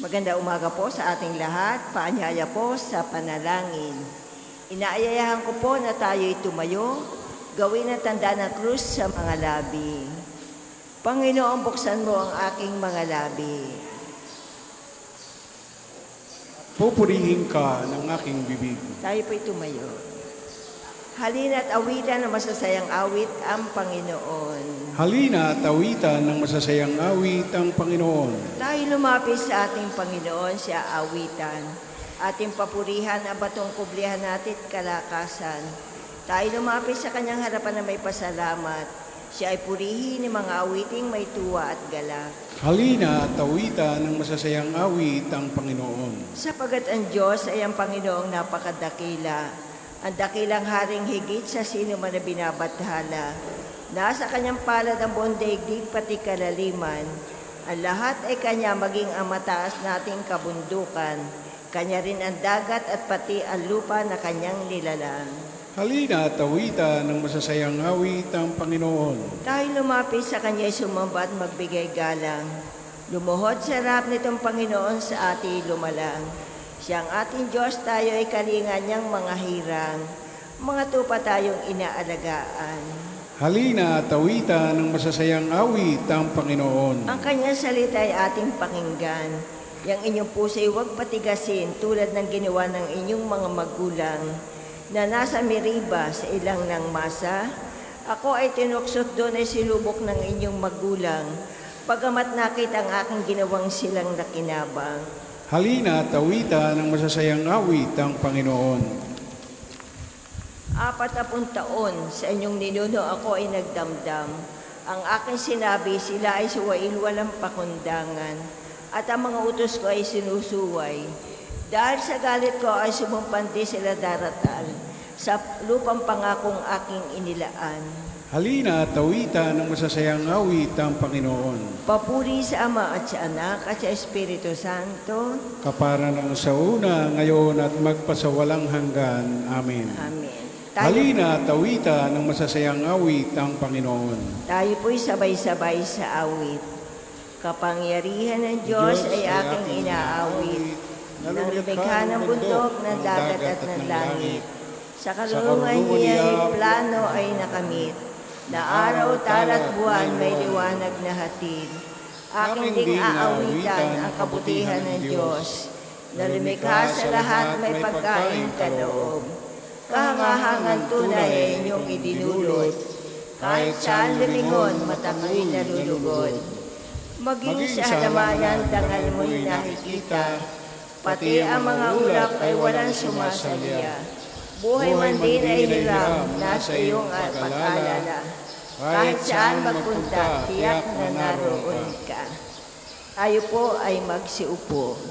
Maganda umaga po sa ating lahat. Paanyaya po sa panalangin. Inaayayahan ko po na tayo'y tumayo, gawin ang tanda ng krus sa mga labi. Panginoon, buksan mo ang aking mga labi. Pupurihin ka ng aking bibig. Tayo po'y tumayo. Halina't awitan ng masasayang awit ang Panginoon. Halina at awitan ng masasayang awit ang Panginoon. Tayo lumapit sa ating Panginoon, siya awitan. Ating papurihan ang batong kublihan natin at kalakasan. Tayo lumapit sa kanyang harapan na may pasalamat. Siya ay purihin ng mga awiting may tuwa at galak. Halina at awitan ng masasayang awit ang Panginoon. Sapagat ang Diyos ay ang Panginoong napakadakila. Ang dakilang haring higit sa sino man na binabathala. Nasa kanyang palad ang buong daigdig pati kalaliman. Ang lahat ay kanya maging ang mataas nating kabundukan. Kanya rin ang dagat at pati ang lupa na kanyang nilalang. Halina at awitan ng masasayang awit ang Panginoon. Tayo lumapit sa kanya sumamba at magbigay galang. Lumuhod sa harap nitong Panginoon sa ating lumalang. Siyang ating Diyos, tayo ay kalingan niyang mga hirang. Mga tupa tayong inaalagaan. Halina at awitan ng masasayang awit ang Panginoon. Ang kanyang salita ay ating pakinggan. Yang inyong puso'y huwag patigasin tulad ng ginawa ng inyong mga magulang na nasa Meriba sa ilang ng masa. Ako ay tinuksot doon ay silubok ng inyong magulang, pagamat nakita ang aking ginawang silang nakinabang. Halina at awitan ng masasayang awit ang Panginoon. 40 taon sa inyong ninuno ako ay nagdamdam. Ang aking sinabi, sila ay suwail walang pakundangan. At ang mga utos ko ay sinusuway. Dahil sa galit ko ay sumumpandi sila daratal sa lupang pangakong aking inilaan. Halina at awitan ng masasayang awit ang Panginoon. Papuri sa Ama at sa Anak at sa Espiritu Santo. Kapara ng sa una, ngayon at magpasawalang hanggan. Amen. Amen. Halina at awitan ng masasayang awit ang Panginoon. Tayo po'y sabay-sabay sa awit. Kapangyarihan ng Diyos ay aking inaawit. Nang lumikha ng bundok, ng dagat at ng langit. Sa kalulungan niya plano ay nakamit. Na araw, tara't buwan may liwanag na hatid. Aking ding aawitan ang kabutihan ng Diyos. Na lumikha sa lahat may pagkain kaloob. Kahangahangan tunay ay inyong idinulot. Kahit saan lumingon, matako'y nalulugod. Maging sa halamanan, dangal mo'y nakikita. Pati ang mga ulap ay walang sumasaliya. Buhay man din ay hiram, nasa iyong pag-alala. Kahit saan magpunta, tiyak na naroon ka. Tayo po ay magsiupo.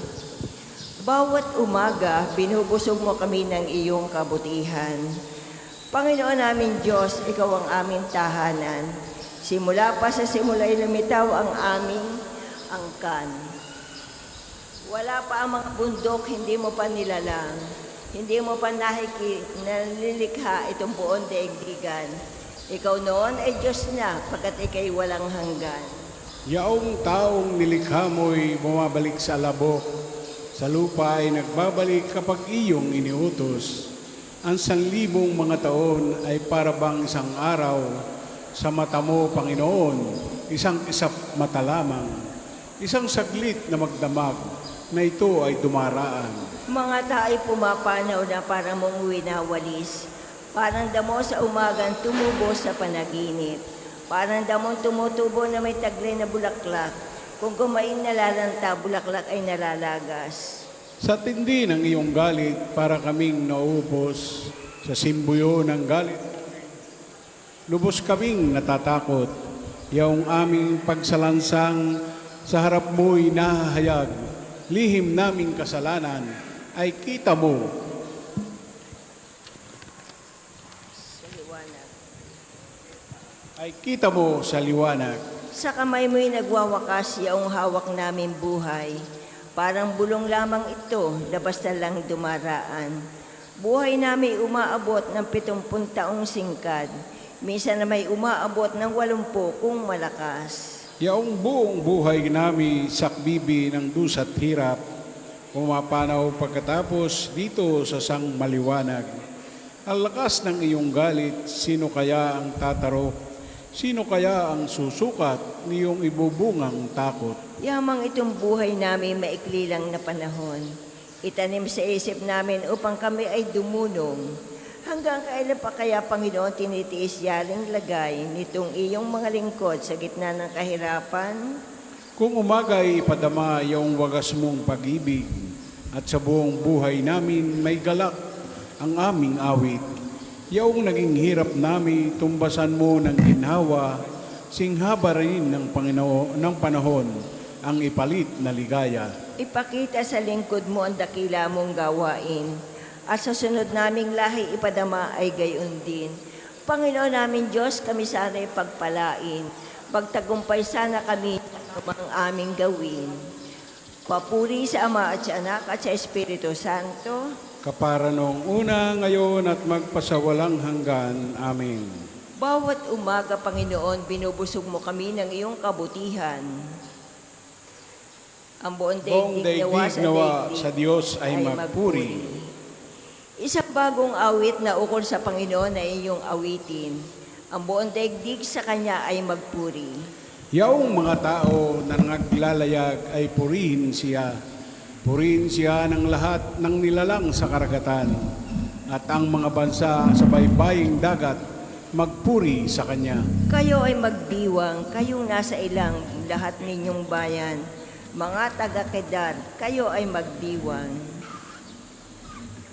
Bawat umaga, binubusog mo kami ng iyong kabutihan. Panginoon namin Diyos, Ikaw ang aming tahanan. Simula pa sa simula'y lumitaw ang aming angkan. Wala pa ang mga bundok, hindi mo pa nilalang. Hindi mo pa nalilikha itong buong daigdigan. Ikaw noon ay Diyos na, pagkat ikay walang hanggan. Yaong taong nilikha mo'y bumabalik sa labok. Sa lupa ay nagbabalik kapag iyong iniutos. Ang 1,000 mga taon ay parabang isang araw. Sa mata mo, Panginoon, isang isap mata lamang. Isang saglit na magdamag na ito ay dumaraan. Mga tao'y pumapanaw na parang munguwi na walis. Parang damo sa umagang tumubo sa panaginip. Parang damong tumutubo na may taglay na bulaklak. Kung kumain nalalanta, bulaklak ay nalalagas. Sa tindi ng iyong galit, para kaming naupos. Sa simbuyo ng galit, lubos kaming natatakot. Yaong aming pagsalansang sa harap mo'y nahahayag. Lihim naming kasalanan ay kita mo. Ay kita mo sa liwanag. Sa kamay mo'y nagwawakas yaong hawak namin buhay. Parang bulong lamang ito, labas na lang dumaraan. Buhay namin umaabot ng 70 taong singkad. Minsan na may umaabot ng 80 kung malakas. Yaong buong buhay nami sakbibi ng dus at hirap, pumapanaw pagkatapos dito sa sang maliwanag. Ang lakas ng iyong galit, sino kaya ang tatarok? Sino kaya ang susukat niyong ibubungang takot? Yamang itong buhay namin maikli lang na panahon. Itanim sa isip namin upang kami ay dumunong. Hanggang kailan pa kaya, Panginoon, tinitiis yaring lagay nitong iyong mga lingkod sa gitna ng kahirapan? Kung umaga ay ipadama yung wagas mong pag-ibig, at sa buong buhay namin may galak ang aming awit. Yaong naging hirap namin, tumbasan mo ng ginhawa, singhaba rin ng panahon ang ipalit na ligaya. Ipakita sa lingkod mo ang dakila mong gawain, at sa sunod naming lahi ipadama ay gayon din. Panginoon namin Diyos, kami sana'y pagpalain. Pagtagumpay sana kami ang aming gawin. Papuri sa Ama at sa Anak at sa Espiritu Santo. Kapara noong una, ngayon at magpasawalang hanggan. Amen. Bawat umaga, Panginoon, binubusog mo kami ng iyong kabutihan. Ang buong Buong daigdig nawa sa Diyos ay magpuri. Isang bagong awit na ukol sa Panginoon na iyong awitin. Ang buong daigdig sa Kanya ay magpuri. Yaong mga tao na naglalayag ay purihin siya. Purihin siya ng lahat ng nilalang sa karagatan. At ang mga bansa sa baybaying dagat, magpuri sa Kanya. Kayo ay magdiwang, kayong nasa ilang lahat ninyong bayan. Mga taga-Kedar, kayo ay magdiwang.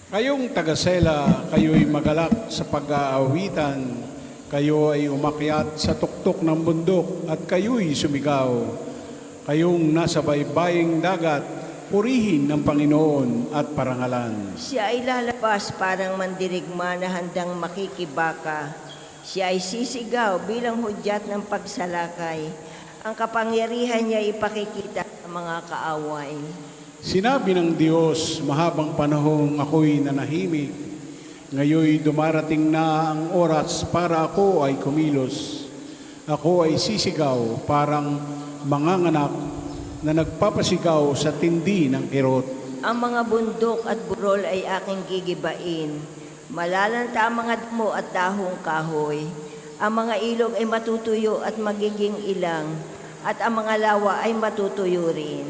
Kayong taga-Sela, kayo'y magalak sa pag-aawitan. Kayo ay umakyat sa tuktok ng bundok at kayo'y sumigaw. Kayong nasa baybaying dagat, purihin ng Panginoon at parangalan. Siya ay lalabas parang mandirigma na handang makikibaka. Siya ay sisigaw bilang hudyat ng pagsalakay. Ang kapangyarihan niya ipakikita sa mga kaaway. Sinabi ng Diyos, mahabang panahong ako'y nanahimik. Ngayoy dumarating na ang oras para ako ay kumilos. Ako ay sisigaw parang manganganak na nagpapasigaw sa tindi ng kirot. Ang mga bundok at burol ay aking gigibain. Malalanta ang mga damo at dahong kahoy. Ang mga ilog ay matutuyo at magiging ilang, at ang mga lawa ay matutuyo rin.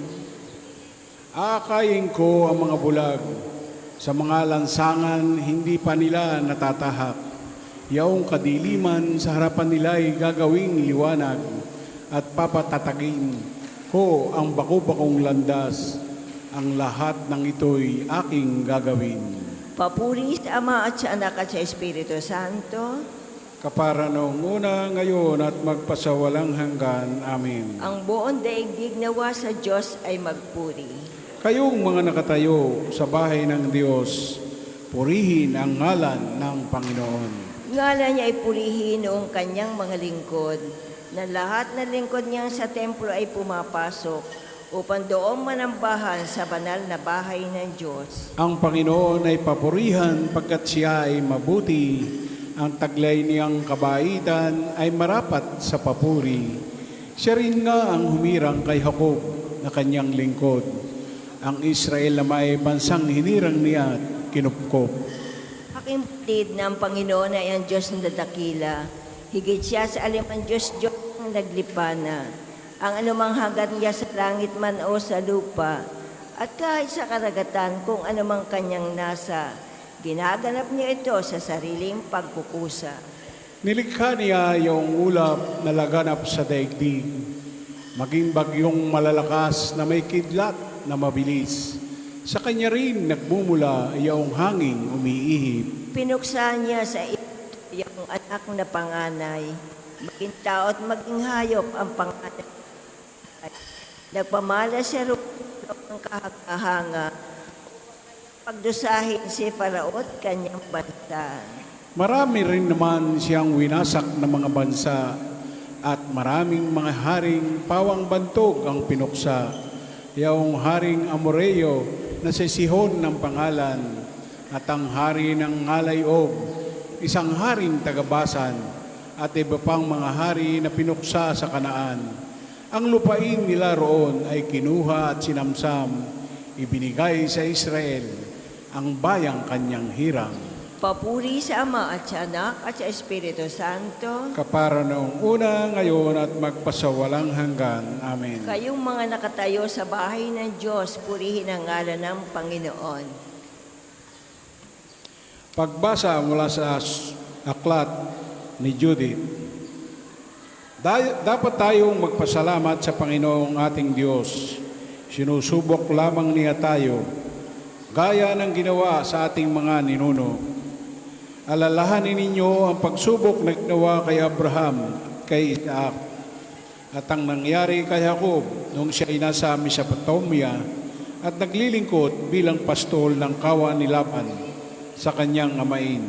Aakayin ko ang mga bulag. Sa mga lansangan, hindi pa nila natatahak. Yaong kadiliman sa harapan nila ay gagawing liwanag at papatatagin ko ang bako-bakong landas. Ang lahat ng ito'y aking gagawin. Papuri sa Ama at sa Anak at sa Espiritu Santo. Kapara noong una, ngayon at magpasawalang hanggan. Amen. Ang buong daigdig nawa sa Diyos ay magpuri. Kayong mga nakatayo sa bahay ng Diyos, purihin ang ngalan ng Panginoon. Ngalan niya ay purihin noong kanyang mga lingkod, na lahat ng lingkod niyang sa templo ay pumapasok, upang doon manambahan sa banal na bahay ng Diyos. Ang Panginoon ay papurihan pagkat siya ay mabuti. Ang taglay niyang kabaitan ay marapat sa papuri. Siya rin nga ang humirang kay Jacob na kanyang lingkod. Ang Israel na may bansang hinirang niya at kinupkop. Aking putid na ang Panginoon ay ang Diyos na dakila. Higit siya sa alimang Diyos ng naglipana. Ang anumang hangad niya sa langit man o sa lupa, at kahit sa karagatan kung anumang kanyang nasa, ginaganap niya ito sa sariling pagkukusa. Nilikha niya yung ulap na laganap sa daigdig, maging bagyong malalakas na may kidlat na mabilis. Sa kanya rin nagmumula yung hanging umiihip. Pinuksa niya sa iyong anak na panganay, maging tao at maging hayop ang panganay. Nagpamala siya ng kahanga, pagdusahin si Farao at kanyang bansa. Marami rin naman siyang winasak ng mga bansa at maraming mga haring pawang bantog ang pinuksa. Yung haring Amoreo na si Sihon ng pangalan at ang hari ng Ngalay Og, isang haring tagabasan at iba pang mga hari na pinuksa sa Kanaan. Ang lupain nila roon ay kinuha at sinamsam, ibinigay sa Israel, ang bayang kanyang hirang. Papuri sa Ama at sa Anak at sa Espiritu Santo. Kapara noong una, ngayon at magpasawalang hanggan. Amen. Kayong mga nakatayo sa bahay ng Diyos, purihin ang ngalan ng Panginoon. Pagbasa mula sa aklat ni Judith. Dapat tayong magpasalamat sa Panginoong ating Diyos. Sinusubok lamang niya tayo, gaya ng ginawa sa ating mga ninuno. Alalahanin ninyo ang pagsubok na ginawa kay Abraham, kay Isaac, at ang nangyari kay Jacob nung siya ay nasa Mesopotamia at naglilingkod bilang pastol ng kawan ni Laban sa kanyang amain.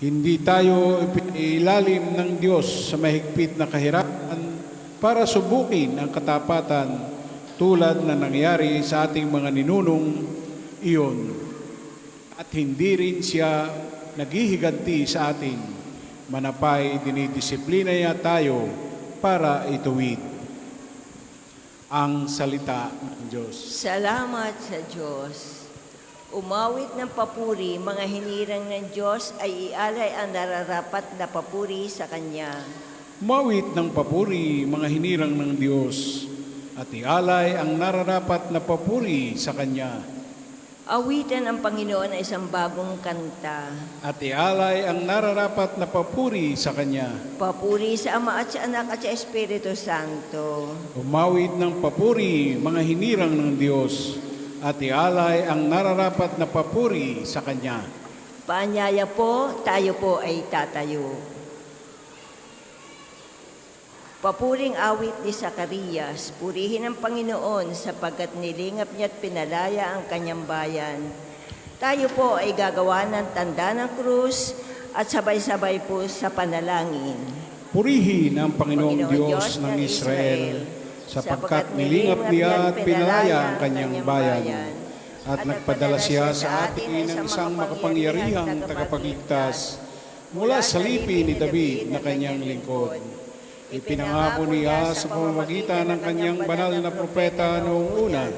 Hindi tayo ipinilalim ng Diyos sa mahigpit na kahirapan para subukin ang katapatan tulad na nangyari sa ating mga ninunong iyon. At hindi rin siya naghihiganti sa atin. Manapay, dinidisiplina niya tayo para ituwid ang salita ng Diyos. Salamat sa Diyos. Umawit ng papuri, mga hinirang ng Diyos ay ialay ang nararapat na papuri sa Kanya. Umawit ng papuri, mga hinirang ng Diyos, at ialay ang nararapat na papuri sa Kanya. Awitan ang Panginoon ay isang bagong kanta. At ialay ang nararapat na papuri sa Kanya. Papuri sa Ama at sa Anak at sa Espiritu Santo. Umawit ng papuri, mga hinirang ng Diyos, at ialay ang nararapat na papuri sa Kanya. Paanyaya po, tayo po ay tatayo. Papuring awit ni Zacarias, purihin ang Panginoon sapagkat nilingap niya at pinalaya ang kanyang bayan. Tayo po ay gagawa ng tanda ng krus at sabay-sabay po sa panalangin. Purihin ang Panginoong Diyos ng Israel, sapagkat nilingap niya at pinalaya ang kanyang bayan, at nagpadala siya sa atin ng isang makapangyarihang tagapagligtas mula sa lipi ni David na kanyang lingkod. Ipinangako niya sa pamamagitan ng kanyang banal na propeta noong una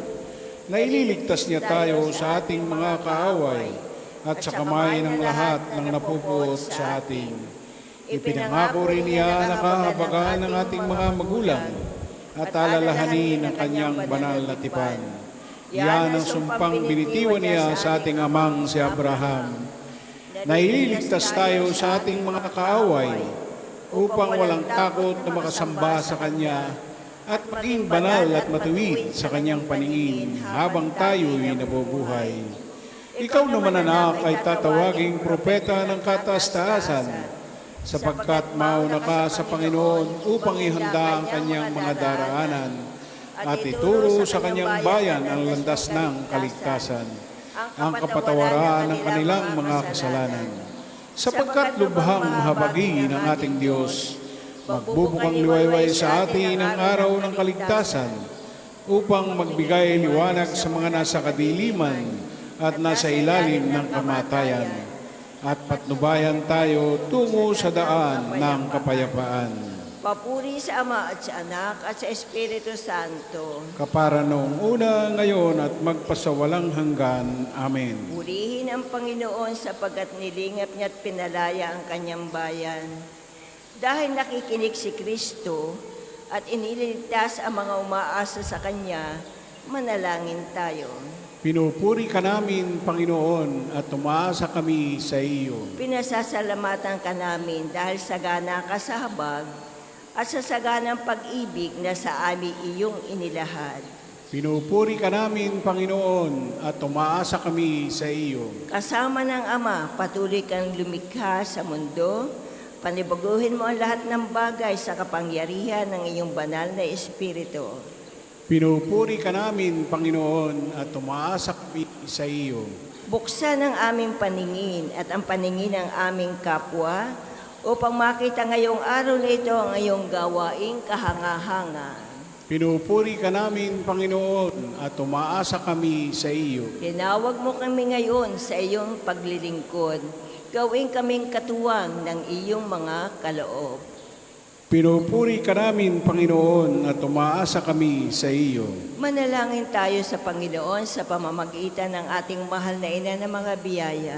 na ililigtas niya tayo sa ating mga kaaway at sa kamay ng lahat ng napupuot sa atin. Ipinangako rin niya na kahabagan ng ating mga magulang at alalahanin ang kanyang banal na tipan. Yan ang sumpang binitiwan niya sa ating amang si Abraham, na ililigtas tayo sa ating mga kaaway upang walang takot na makasamba sa Kanya at maging banal at matuwid sa Kanyang paningin habang tayo'y nabubuhay. Ikaw naman, anak, ay tatawaging propeta ng kataas-taasan, sapagkat mauna ka sa Panginoon upang ihanda ang Kanyang mga daraanan at ituro sa Kanyang bayan ang landas ng kaligtasan, ang kapatawaran ng kanilang mga kasalanan. Sapagkat lubhang mahabagi ng ating Diyos, magbubukang liwayway sa atin ang araw ng kaligtasan upang magbigay liwanag sa mga nasa kadiliman at nasa ilalim ng kamatayan, at patnubayan tayo tungo sa daan ng kapayapaan. Papuri sa Ama at sa Anak at sa Espiritu Santo. Kapara noong una, ngayon at magpasawalang hanggan. Amen. Purihin ang Panginoon sapagkat nilingap niya at pinalaya ang kanyang bayan. Dahil nakikinig si Kristo at iniligtas ang mga umaasa sa Kanya, manalangin tayo. Pinupuri ka namin, Panginoon, at tumaasa kami sa iyo. Pinasasalamatan ka namin dahil sagana ka sa habag at sa saganang pag-ibig na sa amin iyong inilahad. Pinupuri ka namin, Panginoon, at tumaasa kami sa iyo. Kasama ng Ama, patuloy kang lumikha sa mundo, panibaguhin mo ang lahat ng bagay sa kapangyarihan ng iyong banal na Espiritu. Pinupuri ka namin, Panginoon, at tumaasa kami sa iyo. Buksan ang aming paningin at ang paningin ng aming kapwa upang makita ngayong araw na ito ang iyong gawaing kahanga-hanga. Pinupuri ka namin, Panginoon, at tumaasa kami sa iyo. Tinawag mo kami ngayon sa iyong paglilingkod. Gawin kaming katuwang ng iyong mga kaloob. Pinupuri ka namin, Panginoon, at umaasa kami sa iyo. Manalangin tayo sa Panginoon sa pamamagitan ng ating mahal na ina ng mga biyaya.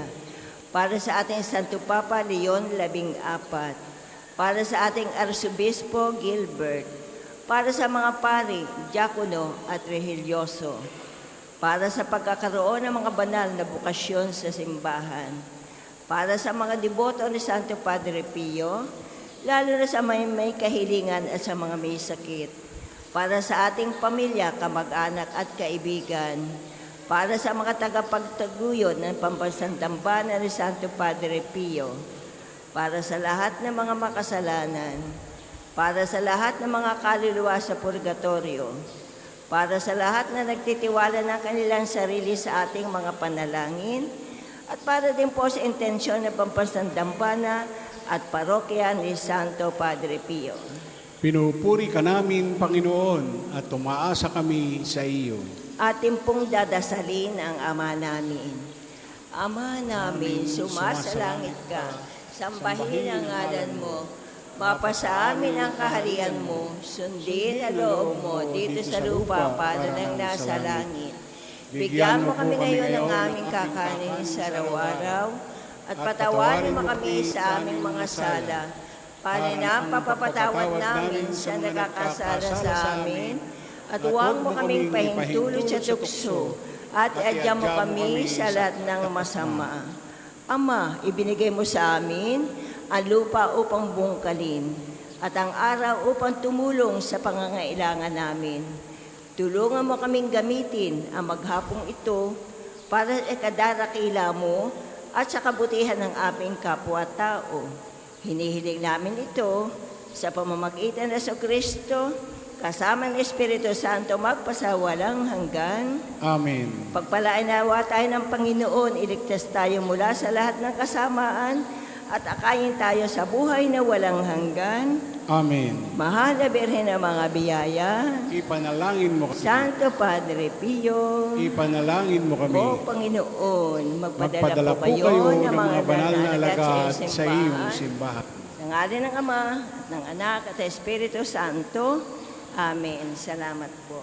Para sa ating Santo Papa Leon XIV, para sa ating Arsobispo Gilbert, para sa mga pari, diakono at religyoso, para sa pagkakaroon ng mga banal na bukasyon sa simbahan, para sa mga deboto ni Santo Padre Pio, lalo na sa may kahilingan at sa mga may sakit, para sa ating pamilya, kamag-anak at kaibigan, para sa mga tagapagtaguyod ng Pambansang Dambana ni Santo Padre Pio, para sa lahat ng mga makasalanan, para sa lahat ng mga kaluluwa sa purgatorio, para sa lahat na nagtitiwala ng kanilang sarili sa ating mga panalangin, at para din po sa intensyon ng Pambansang Dambana at parokya ni Santo Padre Pio. Pinupuri ka namin, Panginoon, at umaasa kami sa iyo. Atin pong dadasalin ang Ama namin. Ama namin, sumasalangit ka, sambahin ang ngalan mo, mapasa amin ang kaharian mo, sundin ang loob mo dito sa lupa para nang nasa langit. Bigyan mo kami ngayon ng aming kakanin sa araw-araw, at patawarin mo kami sa aming mga sala, para na papapatawad namin sa nakakasala sa amin, at huwag mo kaming pahintulot sa tukso, at iadya mo kami sa lahat ng masama. Ama, ibinigay mo sa amin ang lupa upang bungkalin, at ang araw upang tumulong sa pangangailangan namin. Tulungan mo kaming gamitin ang maghapong ito para ikadarakila mo at sa kabutihan ng aming kapwa-tao. Hinihiling namin ito sa pamamagitan ng Kristo, kasama ng Espiritu Santo, magpasawalang hanggan. Amen. Pagpalain nawa tayo ng Panginoon, iligtas tayo mula sa lahat ng kasamaan, at akayin tayo sa buhay na walang hanggan. Amen. Mahal na Birhen ng mga biyaya, Ipanalangin mo kami. Santo Padre Pio, Ipanalangin mo kami. O Panginoon, Magpadala po kayo ng mga banal na alagad sa iyong simbahan. Sa ngalan ng Ama, at ng Anak, at ng Espiritu Santo. Amen. Salamat po.